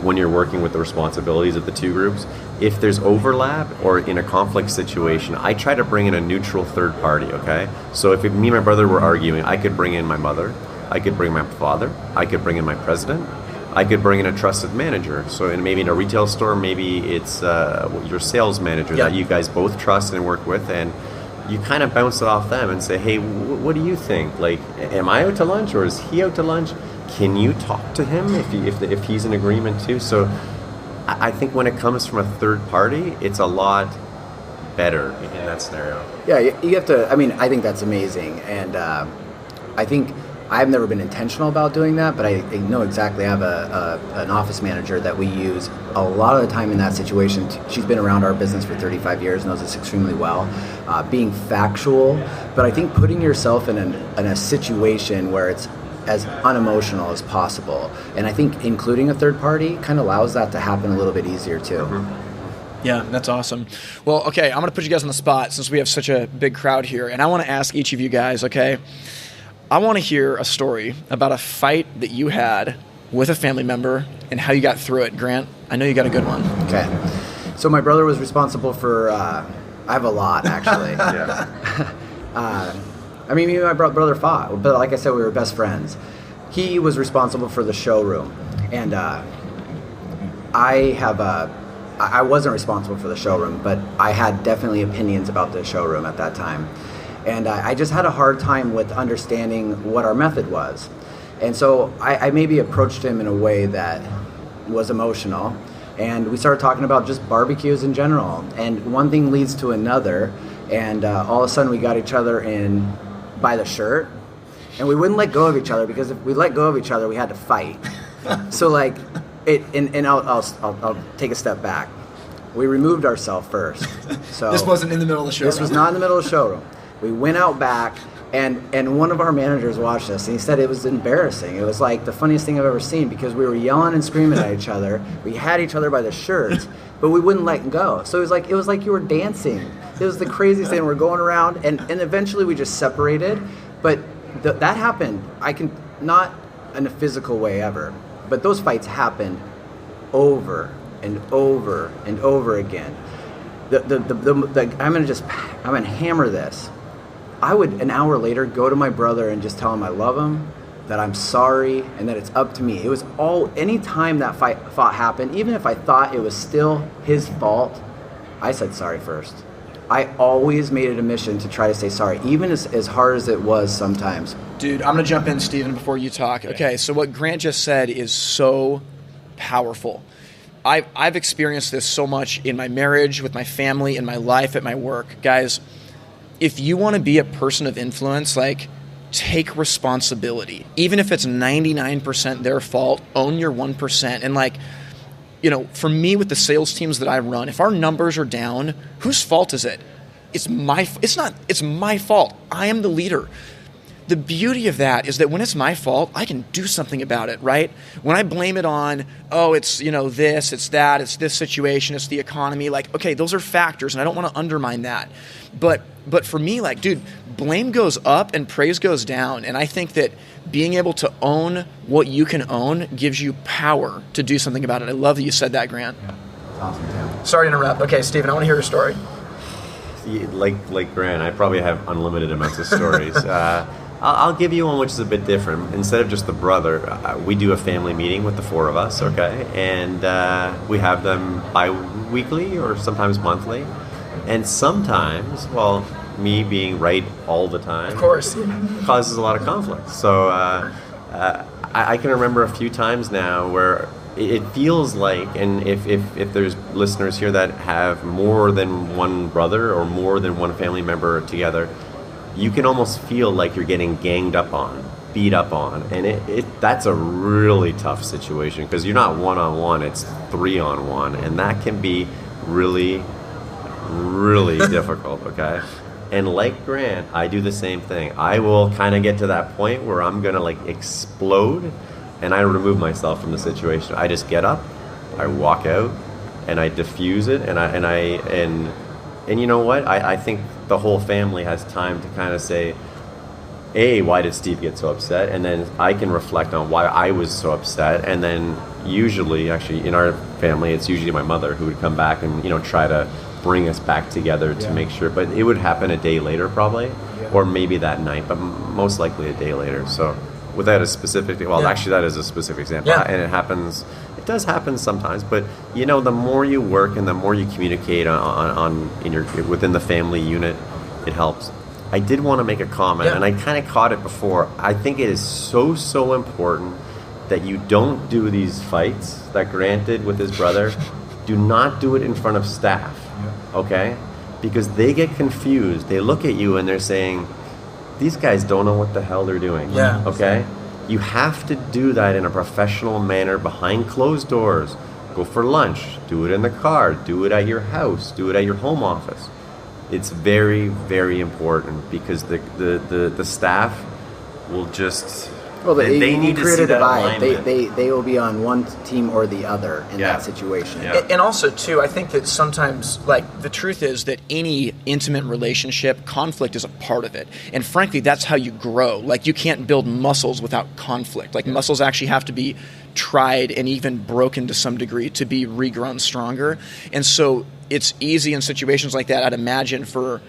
B: when you're working with the responsibilities of the two groups, if there's overlap or in a conflict situation, I try to bring in a neutral third party, okay? So if me and my brother were arguing, I could bring in my mother, I could bring my father, I could bring in my president, I could bring in a trusted manager. So maybe in a retail store, maybe it's your sales manager that you guys both trust and work with, and you kind of bounce it off them and say, hey, what do you think? Like, am I out to lunch or is he out to lunch? Can you talk to him if he's in agreement too? So I think when it comes from a third party, it's a lot better in that scenario.
C: Yeah, you have to, I think that's amazing. And I think I've never been intentional about doing that, but I know exactly. I have an office manager that we use a lot of the time in that situation. She's been around our business for 35 years, knows us extremely well. Being factual, but I think putting yourself in a situation where it's as unemotional as possible. And I think including a third party kind of allows that to happen a little bit easier too.
B: Mm-hmm.
A: Yeah, that's awesome. Well, okay, I'm going to put you guys on the spot since we have such a big crowd here. And I want to ask each of you guys, okay, I want to hear a story about a fight that you had with a family member and how you got through it. Grant, I know you got a good one.
C: Okay. So my brother was responsible for, I have a lot actually. Me and my brother fought, but like I said, we were best friends. He was responsible for the showroom, and I wasn't responsible for the showroom, but I had definitely opinions about the showroom at that time. And I just had a hard time with understanding what our method was. And so I maybe approached him in a way that was emotional, and we started talking about just barbecues in general. And one thing leads to another, and all of a sudden we got each other in by the shirt, and we wouldn't let go of each other, because if we let go of each other, we had to fight. So like it, and I'll take a step back. We removed ourselves first. So
A: this wasn't in the middle of the showroom.
C: This was not in the middle of the showroom. We went out back, and one of our managers watched us, and he said it was embarrassing. It was like the funniest thing I've ever seen, because we were yelling and screaming at each other. We had each other by the shirts, but we wouldn't let go. So it was like you were dancing. It was the craziest thing. We're going around, and eventually we just separated. But that happened. I can not in a physical way ever, but those fights happened over and over and over again. I'm gonna hammer this. I would, an hour later, go to my brother and just tell him I love him, that I'm sorry, and that it's up to me. It was any time that fight happened, even if I thought it was still his fault, I said sorry first. I always made it a mission to try to say sorry, even as hard as it was sometimes.
A: Dude, I'm going to jump in, Steven, before you talk. Okay, so what Grant just said is so powerful. I've experienced this so much in my marriage, with my family, in my life, at my work. Guys, if you want to be a person of influence, like, take responsibility. Even if it's 99% their fault, own your 1%. And like, for me with the sales teams that I run, if our numbers are down, whose fault is it? It's my fault. I am the leader. The beauty of that is that when it's my fault, I can do something about it, right? When I blame it on, it's, this, it's that, it's this situation, it's the economy, like, okay, those are factors, and I don't want to undermine that. But for me, like, dude, blame goes up and praise goes down. And I think that being able to own what you can own gives you power to do something about it. I love that you said that, Grant.
C: Yeah. Awesome, Tim.
A: Sorry to interrupt. Okay, Steven, I want to hear your story.
B: Like Grant, I probably have unlimited amounts of stories. I'll give you one which is a bit different. Instead of just the brother, we do a family meeting with the four of us, okay? And we have them bi-weekly or sometimes monthly. And sometimes, me being right all the time,
A: of course,
B: causes a lot of conflict. So I can remember a few times now where it feels like, and if there's listeners here that have more than one brother or more than one family member together, you can almost feel like you're getting ganged up on, beat up on, and that's a really tough situation because you're not one-on-one, it's 3-on-1, and that can be really, really difficult, okay? And like Grant, I do the same thing. I will kind of get to that point where I'm going to like explode, and I remove myself from the situation. I just get up, I walk out, and I diffuse it, and you know what? I think the whole family has time to kind of say, why did Steve get so upset? And then I can reflect on why I was so upset. And then usually, actually, in our family, it's usually my mother who would come back and, try to bring us back together to make sure. But it would happen a day later probably, or maybe that night, but most likely a day later. So without a specific, actually that is a specific example. Yeah. And it does happen sometimes, but the more you work and the more you communicate within the family unit, it helps. I did want to make a comment, and I kind of caught it before. I think it is so important that you don't do these fights that Grant did with his brother. Do not do it in front of staff, okay? Because they get confused. They look at you and they're saying, these guys don't know what the hell they're doing, okay? You have to do that in a professional manner behind closed doors. Go for lunch. Do it in the car. Do it at your house. Do it at your home office. It's very, very important because the staff will just... they need to see that alignment.
C: They will be on one team or the other in that situation.
A: Yeah. And also, too, I think that sometimes, like, the truth is that any intimate relationship, conflict is a part of it. And frankly, that's how you grow. Like, you can't build muscles without conflict. Like, muscles actually have to be tried and even broken to some degree to be regrown stronger. And so it's easy in situations like that, I'd imagine, for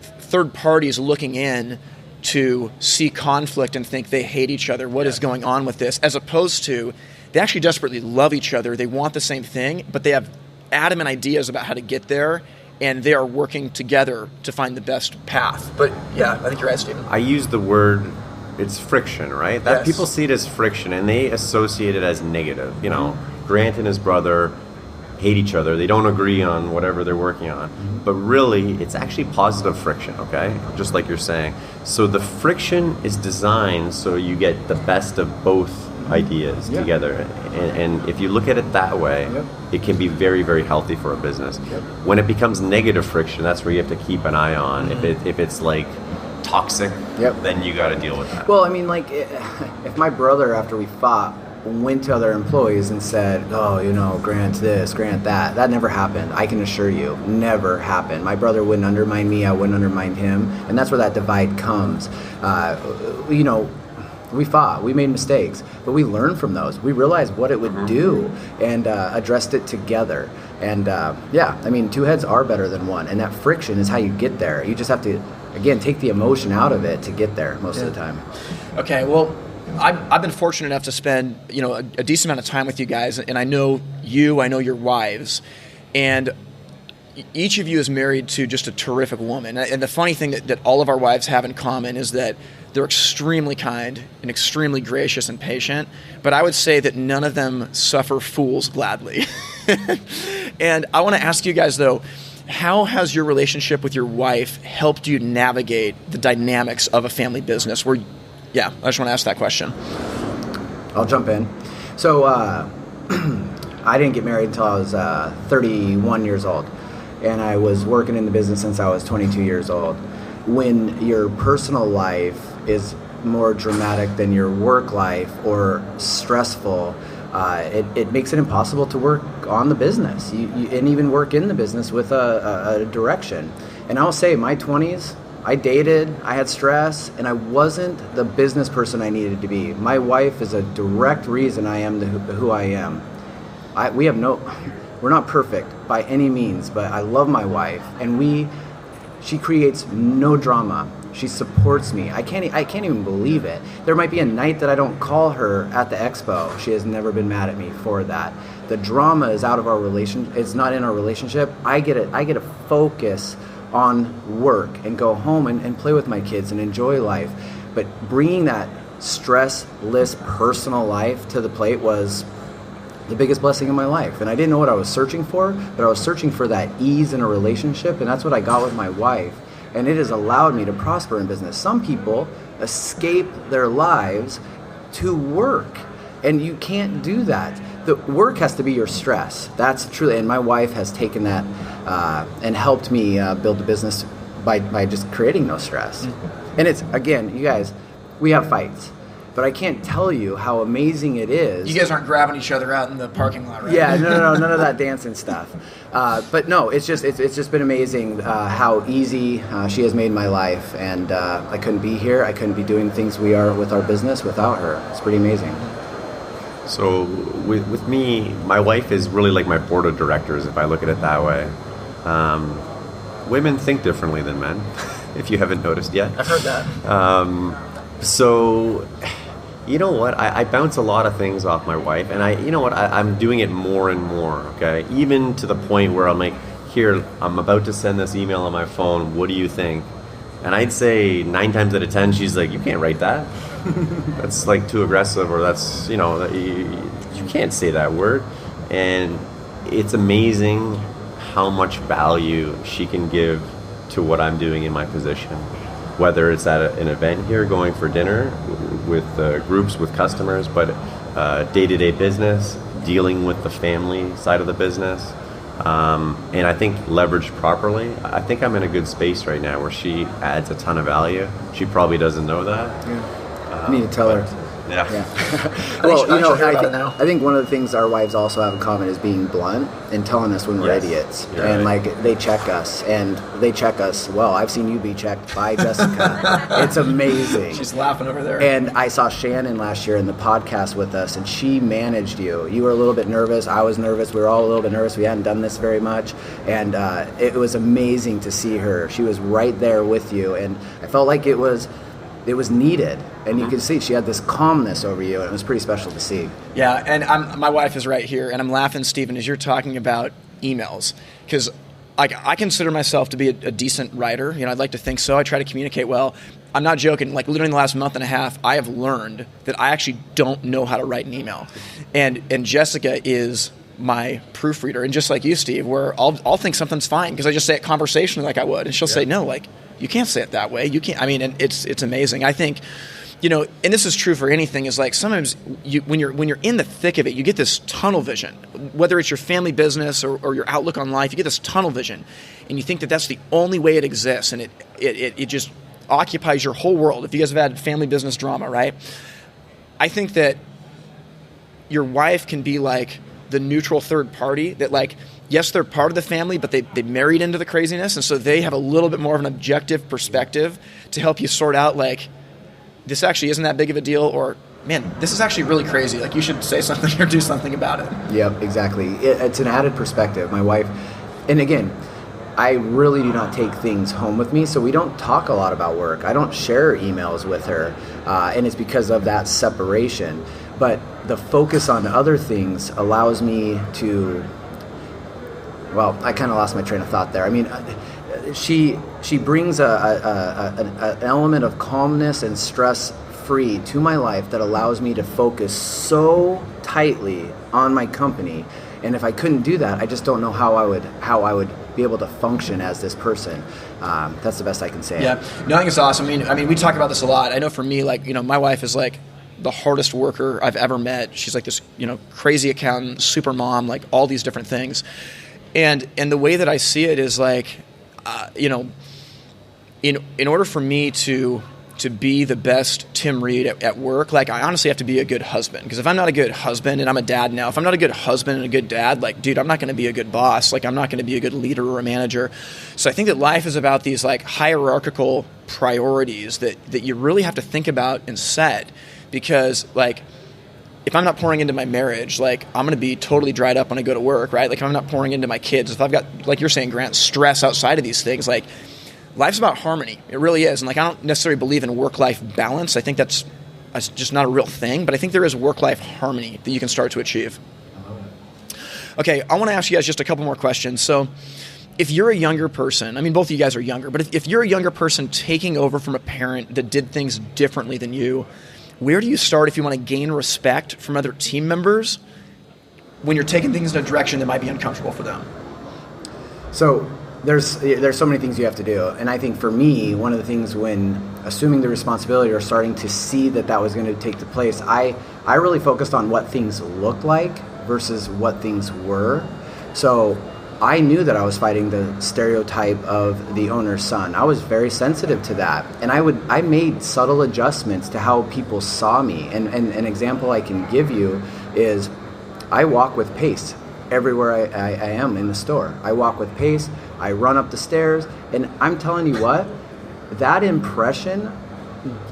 A: third parties looking in to see conflict and think they hate each other. What is going on with this? As opposed to they actually desperately love each other. They want the same thing, but they have adamant ideas about how to get there, and they are working together to find the best path. But I think you're right, Stephen.
B: I use the word, it's friction, right? That people see it as friction, and they associate it as negative. Grant and his brother hate each other. They don't agree on whatever they're working on. But really, it's actually positive friction, okay? Just like you're saying. So the friction is designed so you get the best of both ideas together. And if you look at it that way, it can be very, very healthy for a business. When it becomes negative friction, that's where you have to keep an eye on. If it's like toxic, then you got to deal with that.
C: Well, I mean, like, if my brother, after we fought, went to other employees and said, Grant this, Grant that. That never happened. I can assure you, never happened. My brother wouldn't undermine me. I wouldn't undermine him. And that's where that divide comes. We fought. We made mistakes. But we learned from those. We realized what it would do and addressed it together. And, two heads are better than one. And that friction is how you get there. You just have to, again, take the emotion out of it to get there most of the time.
A: Okay, well, I've been fortunate enough to spend, a decent amount of time with you guys, and I know your wives, and each of you is married to just a terrific woman. And the funny thing that all of our wives have in common is that they're extremely kind and extremely gracious and patient, but I would say that none of them suffer fools gladly. And I want to ask you guys, though, how has your relationship with your wife helped you navigate the dynamics of a family business? I just want to ask that question.
C: I'll jump in. So I didn't get married until I was 31 years old, and I was working in the business since I was 22 years old. When your personal life is more dramatic than your work life or stressful, it makes it impossible to work on the business and even work in the business with a direction. And I'll say my 20s, I dated, I had stress, and I wasn't the business person I needed to be. My wife is a direct reason I am who I am. We're not perfect by any means, but I love my wife, and she creates no drama. She supports me. I can't even believe it. There might be a night that I don't call her at the expo. She has never been mad at me for that. The drama is out of our relationship. It's not in our relationship. I get to focus on work and go home and play with my kids and enjoy life. But bringing that stressless personal life to the plate was the biggest blessing in my life. And I didn't know what I was searching for, but I was searching for that ease in a relationship, and that's what I got with my wife. And it has allowed me to prosper in business. Some people escape their lives to work, and you can't do that. The work has to be your stress. That's truly, and my wife has taken that and helped me build a business by just creating no stress. Mm-hmm. And it's, again, you guys, we have fights, but I can't tell you how amazing it is.
A: You guys aren't grabbing each other out in the parking lot, right?
C: Yeah, no, none of that dancing stuff. But no, it's just been amazing how easy she has made my life, and I couldn't be here. I couldn't be doing things we are with our business without her. It's pretty amazing.
B: So with me, my wife is really like my board of directors, if I look at it that way. Women think differently than men, if you haven't noticed yet.
A: I've heard that.
B: So, you know what? I bounce a lot of things off my wife, and I'm doing it more and more, okay? Even to the point where I'm like, here, I'm about to send this email on my phone. What do you think? And I'd say 9 times out of 10, she's like, you can't write that. That's like too aggressive, or that's, you can't say that word. And it's amazing how much value she can give to what I'm doing in my position. Whether it's at an event here, going for dinner with groups, with customers, but day-to-day business, dealing with the family side of the business. And I think leveraged properly, I think I'm in a good space right now where she adds a ton of value. She probably doesn't know that.
C: Yeah. I need to tell her.
B: Yeah.
C: Well, I think one of the things our wives also have in common is being blunt and telling us when we're idiots.
B: You're
C: and
B: right.
C: They check us, and they check us. Well, I've seen you be checked by Jessica. It's amazing.
A: She's laughing over there.
C: And I saw Shannon last year in the podcast with us, and she managed you. You were a little bit nervous. I was nervous. We were all a little bit nervous. We hadn't done this very much. And it was amazing to see her. She was right there with you. And I felt like it was needed, and you could see she had this calmness over you, and it was pretty special to see.
A: Yeah, and my wife is right here, and I'm laughing, Stephen, as you're talking about emails, because I consider myself to be a decent writer. I'd like to think so. I try to communicate well. I'm not joking. Like, literally in the last month and a half, I have learned that I actually don't know how to write an email, and Jessica is my proofreader, and just like you, Steve, where I'll think something's fine because I just say it conversationally like I would, and she'll say, no, like, you can't say it that way. You can't. I mean, and it's amazing. I think, and this is true for anything. Is like sometimes when you're in the thick of it, you get this tunnel vision. Whether it's your family business or your outlook on life, you get this tunnel vision, and you think that that's the only way it exists, and it just occupies your whole world. If you guys have had family business drama, right? I think that your wife can be like the neutral third party that, like, yes, they're part of the family, but they married into the craziness, and so they have a little bit more of an objective perspective to help you sort out, like, this actually isn't that big of a deal, or, man, this is actually really crazy. Like, you should say something or do something about it.
C: Yep, exactly. It's an added perspective. My wife, and again, I really do not take things home with me, so we don't talk a lot about work. I don't share emails with her, and it's because of that separation. But the focus on other things allows me to, well, I kind of lost my train of thought there. I mean, she brings an element of calmness and stress free to my life that allows me to focus so tightly on my company. And if I couldn't do that, I just don't know how I would be able to function as this person. That's the best I can say.
A: Yeah, no, I think it's awesome. I mean, we talk about this a lot. I know for me, like, my wife is like the hardest worker I've ever met. She's like this, crazy accountant, super mom, like all these different things. And the way that I see it is like, in order for me to be the best Tim Reed at work, like I honestly have to be a good husband. Because if I'm not a good husband, and I'm a dad now, if I'm not a good husband and a good dad, like, dude, I'm not going to be a good boss. Like, I'm not going to be a good leader or a manager. So I think that life is about these like hierarchical priorities that you really have to think about and set. Because like, if I'm not pouring into my marriage, like I'm going to be totally dried up when I go to work, right? Like if I'm not pouring into my kids, if I've got, like you're saying, Grant, stress outside of these things, like life's about harmony. It really is. And like, I don't necessarily believe in work-life balance. I think that's just not a real thing, but I think there is work-life harmony that you can start to achieve. Okay, I want to ask you guys just a couple more questions. So if you're a younger person, I mean, both of you guys are younger, but if you're a younger person taking over from a parent that did things differently than you, where do you start if you want to gain respect from other team members when you're taking things in a direction that might be uncomfortable for them?
C: So there's so many things you have to do. And I think for me, one of the things when assuming the responsibility or starting to see that was going to take place, I really focused on what things looked like versus what things were. So I knew that I was fighting the stereotype of the owner's son. I was very sensitive to that. And I made subtle adjustments to how people saw me. And an example I can give you is I walk with pace everywhere I am in the store. I walk with pace, I run up the stairs, and I'm telling you what, that impression,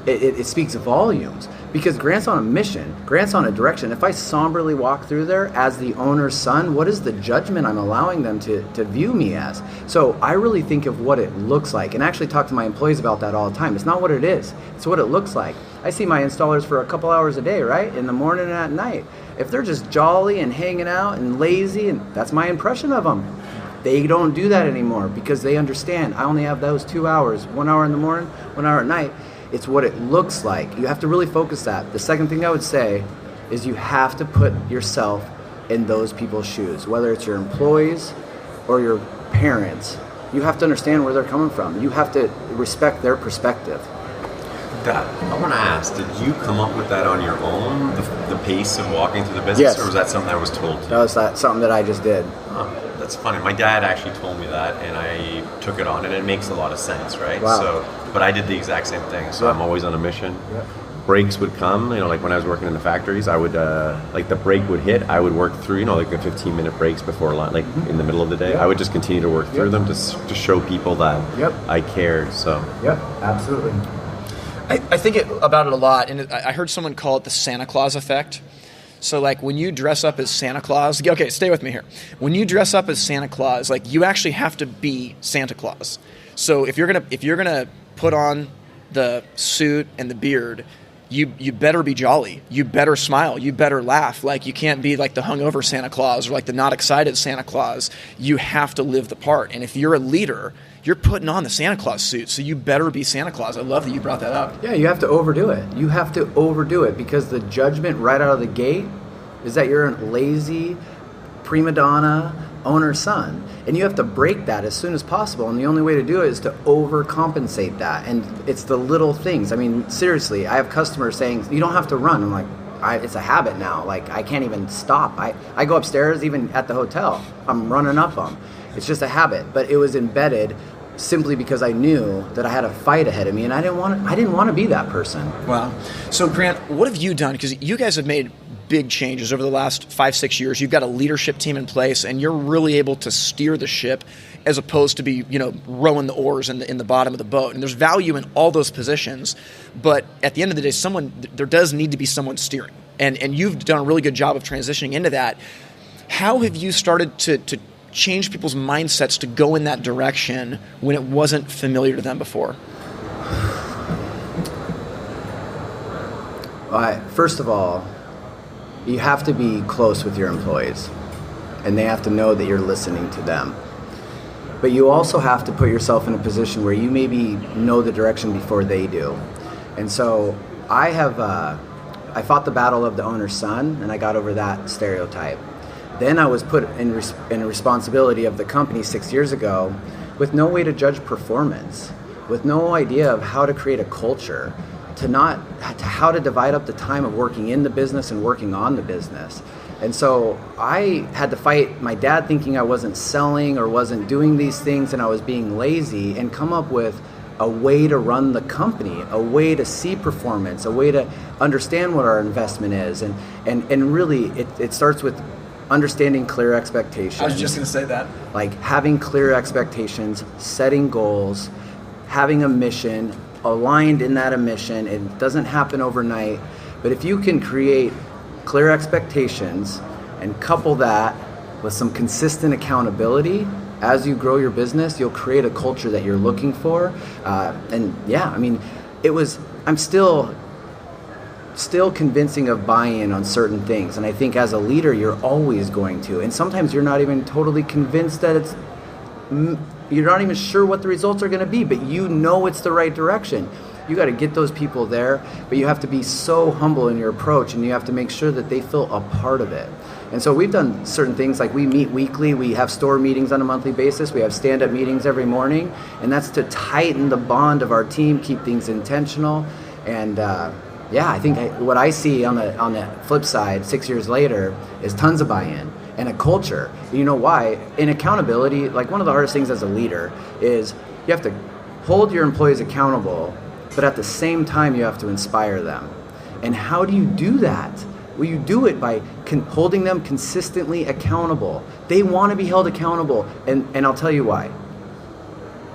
C: it speaks volumes. Because Grant's on a mission, Grant's on a direction. If I somberly walk through there as the owner's son, what is the judgment I'm allowing them to view me as? So I really think of what it looks like, and actually talk to my employees about that all the time. It's not what it is, it's what it looks like. I see my installers for a couple hours a day, right? In the morning and at night. If they're just jolly and hanging out and lazy, and that's my impression of them. They don't do that anymore because they understand I only have those 2 hours, 1 hour in the morning, 1 hour at night. It's what it looks like. You have to really focus that. The second thing I would say is you have to put yourself in those people's shoes, whether it's your employees or your parents. You have to understand where they're coming from. You have to respect their perspective.
B: I want to ask, did you come up with that on your own, the pace of walking through the business,
C: yes.
B: Or was that something that was told to you?
C: That was something that I just did.
B: That's funny. My dad actually told me that, and I took it on, and it makes a lot of sense, right?
C: Wow.
B: So, but I did the exact same thing. So I'm always on a mission.
C: Yep.
B: Breaks would come, like when I was working in the factories, I would, like the break would hit, I would work through, like the 15-minute breaks before lunch, like in the middle of the day. I would just continue to work through them to show people that I cared. So.
C: Yep, absolutely.
A: I think about it a lot, and I heard someone call it the Santa Claus effect. So, like, when you dress up as Santa Claus, okay, stay with me here. When you dress up as Santa Claus, like, you actually have to be Santa Claus. So if you're gonna put on the suit and the beard, you better be jolly. You better smile. You better laugh. Like, you can't be like the hungover Santa Claus or like the not excited Santa Claus. You have to live the part. And if you're a leader, you're putting on the Santa Claus suit, so you better be Santa Claus. I love that you brought that up.
C: Yeah, you have to overdo it. You have to overdo it because the judgment right out of the gate is that you're a lazy prima donna owner's son. And you have to break that as soon as possible. And the only way to do it is to overcompensate that. And it's the little things. I mean, seriously, I have customers saying, you don't have to run. I'm like, it's a habit now. Like, I can't even stop. I go upstairs, even at the hotel. I'm running up them. It's just a habit. But it was embedded simply because I knew that I had a fight ahead of me, and I didn't want to be that person.
A: Wow. So Grant, what have you done? Because you guys have made big changes over the last 5-6 years. You've got a leadership team in place, and you're really able to steer the ship as opposed to be, rowing the oars in the bottom of the boat. And there's value in all those positions, but at the end of the day, there does need to be someone steering. And you've done a really good job of transitioning into that. How have you started to change people's mindsets to go in that direction when it wasn't familiar to them before?
C: First of all, you have to be close with your employees, and they have to know that you're listening to them. But you also have to put yourself in a position where you maybe know the direction before they do. And so I fought the battle of the owner's son, and I got over that stereotype. Then I was put in responsibility of the company 6 years ago with no way to judge performance, with no idea of how to create a culture, to how to divide up the time of working in the business and working on the business. And so I had to fight my dad thinking I wasn't selling or wasn't doing these things and I was being lazy, and come up with a way to run the company, a way to see performance, a way to understand what our investment is. And really it starts with understanding clear expectations.
A: I was just going to say that.
C: Like having clear expectations, setting goals, having a mission, aligned in that mission. It doesn't happen overnight, but if you can create clear expectations and couple that with some consistent accountability, as you grow your business, you'll create a culture that you're looking for. I'm still convincing of buy-in on certain things, and I think as a leader you're always going to, and sometimes you're not even totally convinced that you're not even sure what the results are going to be, but you know it's the right direction. You got to get those people there, but you have to be so humble in your approach, and you have to make sure that they feel a part of it. And so we've done certain things, like we meet weekly, we have store meetings on a monthly basis, we have stand-up meetings every morning, and that's to tighten the bond of our team, keep things intentional. And I think what I see on the flip side 6 years later is tons of buy-in and a culture. You know why? In accountability, like one of the hardest things as a leader is you have to hold your employees accountable, but at the same time you have to inspire them. And how do you do that? Well, you do it by holding them consistently accountable. They want to be held accountable, and I'll tell you why.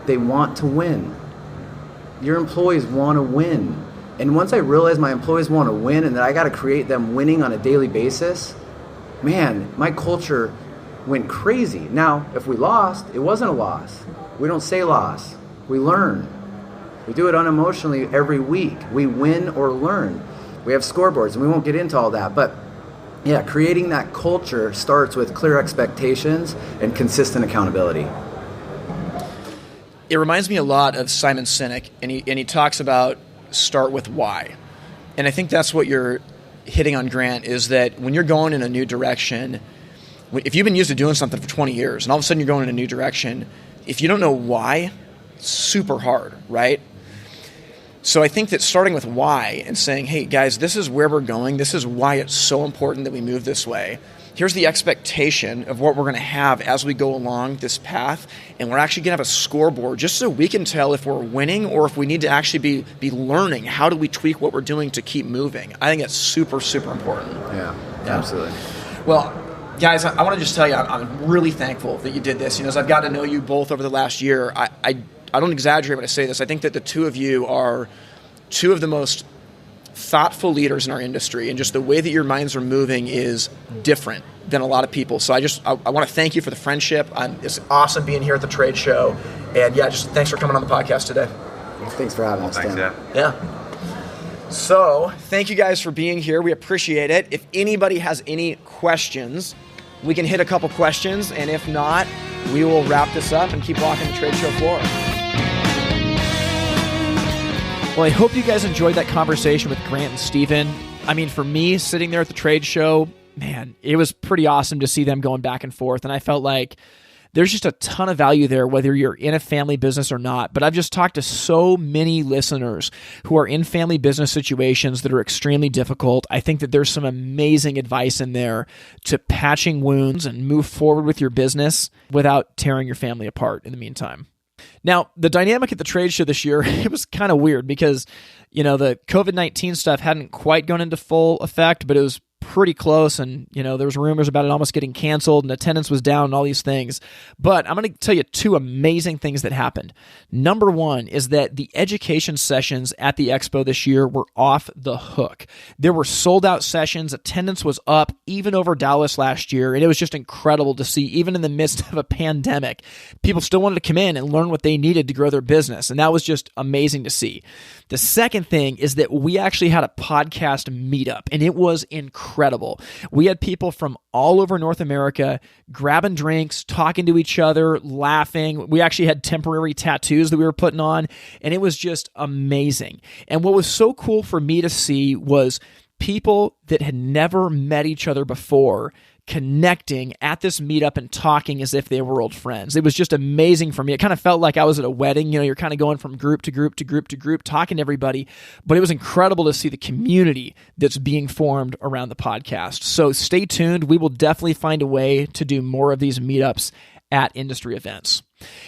C: They want to win. Your employees want to win. And once I realized my employees want to win and that I got to create them winning on a daily basis, man, my culture went crazy. Now, if we lost, it wasn't a loss. We don't say loss. We learn. We do it unemotionally every week. We win or learn. We have scoreboards, and we won't get into all that. But yeah, creating that culture starts with clear expectations and consistent accountability.
A: It reminds me a lot of Simon Sinek, and he talks about start with why. And I think that's what you're hitting on, Grant, is that when you're going in a new direction, if you've been used to doing something for 20 years and all of a sudden you're going in a new direction, if you don't know why, it's super hard, right? So I think that starting with why and saying, hey, guys, this is where we're going. This is why it's so important that we move this way. Here's the expectation of what we're going to have as we go along this path. And we're actually going to have a scoreboard just so we can tell if we're winning or if we need to actually be learning. How do we tweak what we're doing to keep moving? I think that's super, super important.
C: Yeah, absolutely.
A: Well, guys, I want to just tell you, I'm really thankful that you did this. As I've got to know you both over the last year, I don't exaggerate when I say this. I think that the two of you are two of the most thoughtful leaders in our industry, and just the way that your minds are moving is different than a lot of people. So I want to thank you for the friendship. It's awesome being here at the trade show. And just thanks for coming on the podcast today.
C: Thanks for having us, Tim.
A: Yeah. So thank you guys for being here. We appreciate it. If anybody has any questions, we can hit a couple questions. And if not, we will wrap this up and keep walking the trade show floor. Well, I hope you guys enjoyed that conversation with Grant and Steven. I mean, for me, sitting there at the trade show, man, it was pretty awesome to see them going back and forth. And I felt like there's just a ton of value there, whether you're in a family business or not. But I've just talked to so many listeners who are in family business situations that are extremely difficult. I think that there's some amazing advice in there to patching wounds and move forward with your business without tearing your family apart in the meantime. Now, the dynamic at the trade show this year, it was kind of weird because, the COVID-19 stuff hadn't quite gone into full effect, but it was pretty close, and there was rumors about it almost getting canceled, and attendance was down and all these things. But I'm going to tell you two amazing things that happened. Number one is that the education sessions at the expo this year were off the hook. There were sold out sessions. Attendance was up even over Dallas last year, and it was just incredible to see, even in the midst of a pandemic, people still wanted to come in and learn what they needed to grow their business, and that was just amazing to see. The second thing is that we actually had a podcast meetup, and it was incredible. incredible. We had people from all over North America grabbing drinks, talking to each other, laughing. We actually had temporary tattoos that we were putting on, and it was just amazing. And what was so cool for me to see was people that had never met each other before connecting at this meetup and talking as if they were old friends. It was just amazing for me. It kind of felt like I was at a wedding. You're kind of going from group to group to group to group, talking to everybody. But it was incredible to see the community that's being formed around the podcast. So stay tuned. We will definitely find a way to do more of these meetups at industry events.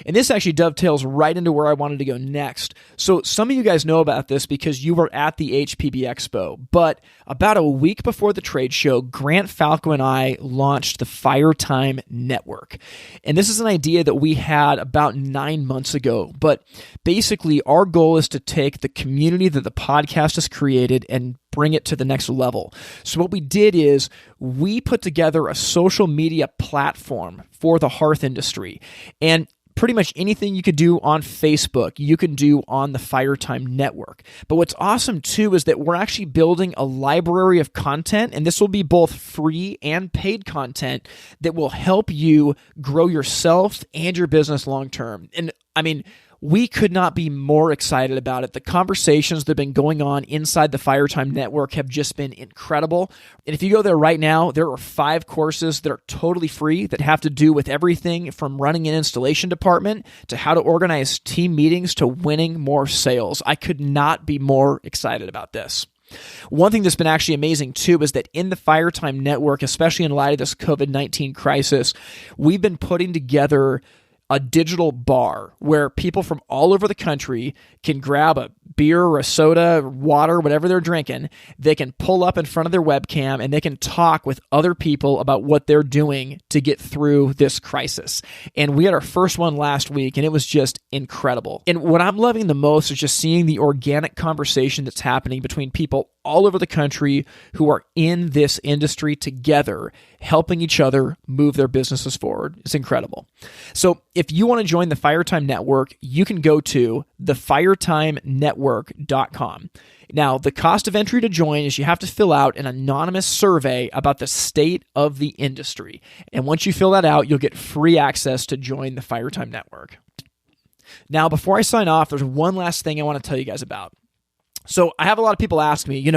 A: And this actually dovetails right into where I wanted to go next. So some of you guys know about this because you were at the HPBEXPO, but about a week before the trade show, Grant Falco and I launched the Firetime Network. And this is an idea that we had about 9 months ago, but basically our goal is to take the community that the podcast has created and bring it to the next level. So what we did is we put together a social media platform for the hearth industry, and pretty much anything you could do on Facebook, you can do on the Firetime Network. But what's awesome too is that we're actually building a library of content, and this will be both free and paid content that will help you grow yourself and your business long term. And I mean, we could not be more excited about it. The conversations that have been going on inside the Firetime Network have just been incredible. And if you go there right now, there are 5 courses that are totally free that have to do with everything from running an installation department to how to organize team meetings to winning more sales. I could not be more excited about this. One thing that's been actually amazing too is that in the Firetime Network, especially in light of this COVID-19 crisis, we've been putting together a digital bar where people from all over the country can grab a beer or a soda, or water, whatever they're drinking. They can pull up in front of their webcam and they can talk with other people about what they're doing to get through this crisis. And we had our first one last week and it was just incredible. And what I'm loving the most is just seeing the organic conversation that's happening between people all over the country who are in this industry together, helping each other move their businesses forward. It's incredible. So if you want to join the Firetime Network, you can go to thefiretimenetwork.com. Now, the cost of entry to join is you have to fill out an anonymous survey about the state of the industry. And once you fill that out, you'll get free access to join the Firetime Network. Now, before I sign off, there's one last thing I want to tell you guys about. So I have a lot of people ask me,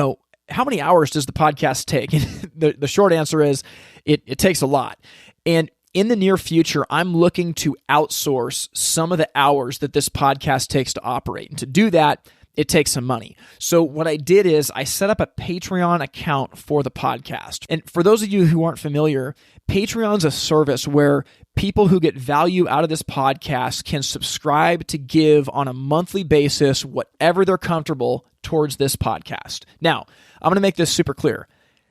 A: how many hours does the podcast take? And the short answer is it takes a lot. And in the near future, I'm looking to outsource some of the hours that this podcast takes to operate. And to do that, it takes some money. So what I did is I set up a Patreon account for the podcast. And for those of you who aren't familiar, Patreon's a service where people who get value out of this podcast can subscribe to give on a monthly basis whatever they're comfortable towards this podcast. Now, I'm going to make this super clear.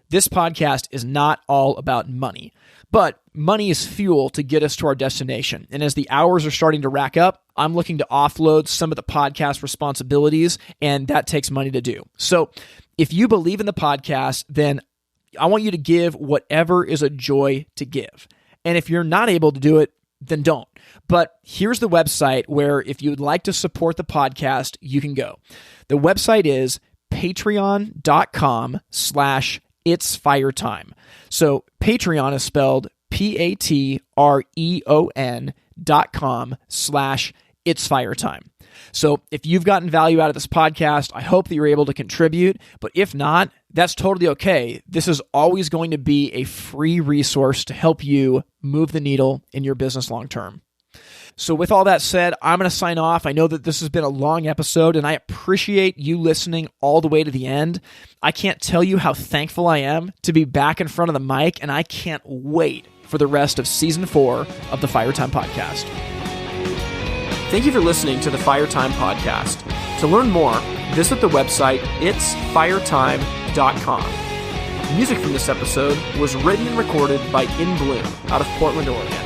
A: This podcast is not all about money, but money is fuel to get us to our destination. And as the hours are starting to rack up, I'm looking to offload some of the podcast responsibilities, and that takes money to do. So if you believe in the podcast, then I want you to give whatever is a joy to give. And if you're not able to do it, then don't. But here's the website where if you would like to support the podcast, you can go. The website is patreon.com/itsfiretime. So Patreon is spelled patreon.com/itsfiretime. So if you've gotten value out of this podcast, I hope that you're able to contribute. But if not, that's totally okay. This is always going to be a free resource to help you move the needle in your business long term. So with all that said, I'm going to sign off. I know that this has been a long episode, and I appreciate you listening all the way to the end. I can't tell you how thankful I am to be back in front of the mic, and I can't wait for the rest of Season 4 of the Firetime Podcast.
E: Thank you for listening to the Firetime Podcast. To learn more, visit the website itsfiretime.com. Music from this episode was written and recorded by In Bloom out of Portland, Oregon.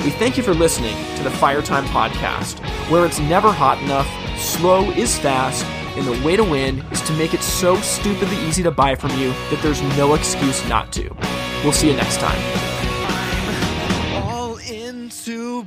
E: We thank you for listening to the Firetime Podcast, where it's never hot enough, slow is fast, and the way to win is to make it so stupidly easy to buy from you that there's no excuse not to. We'll see you next time.
F: All into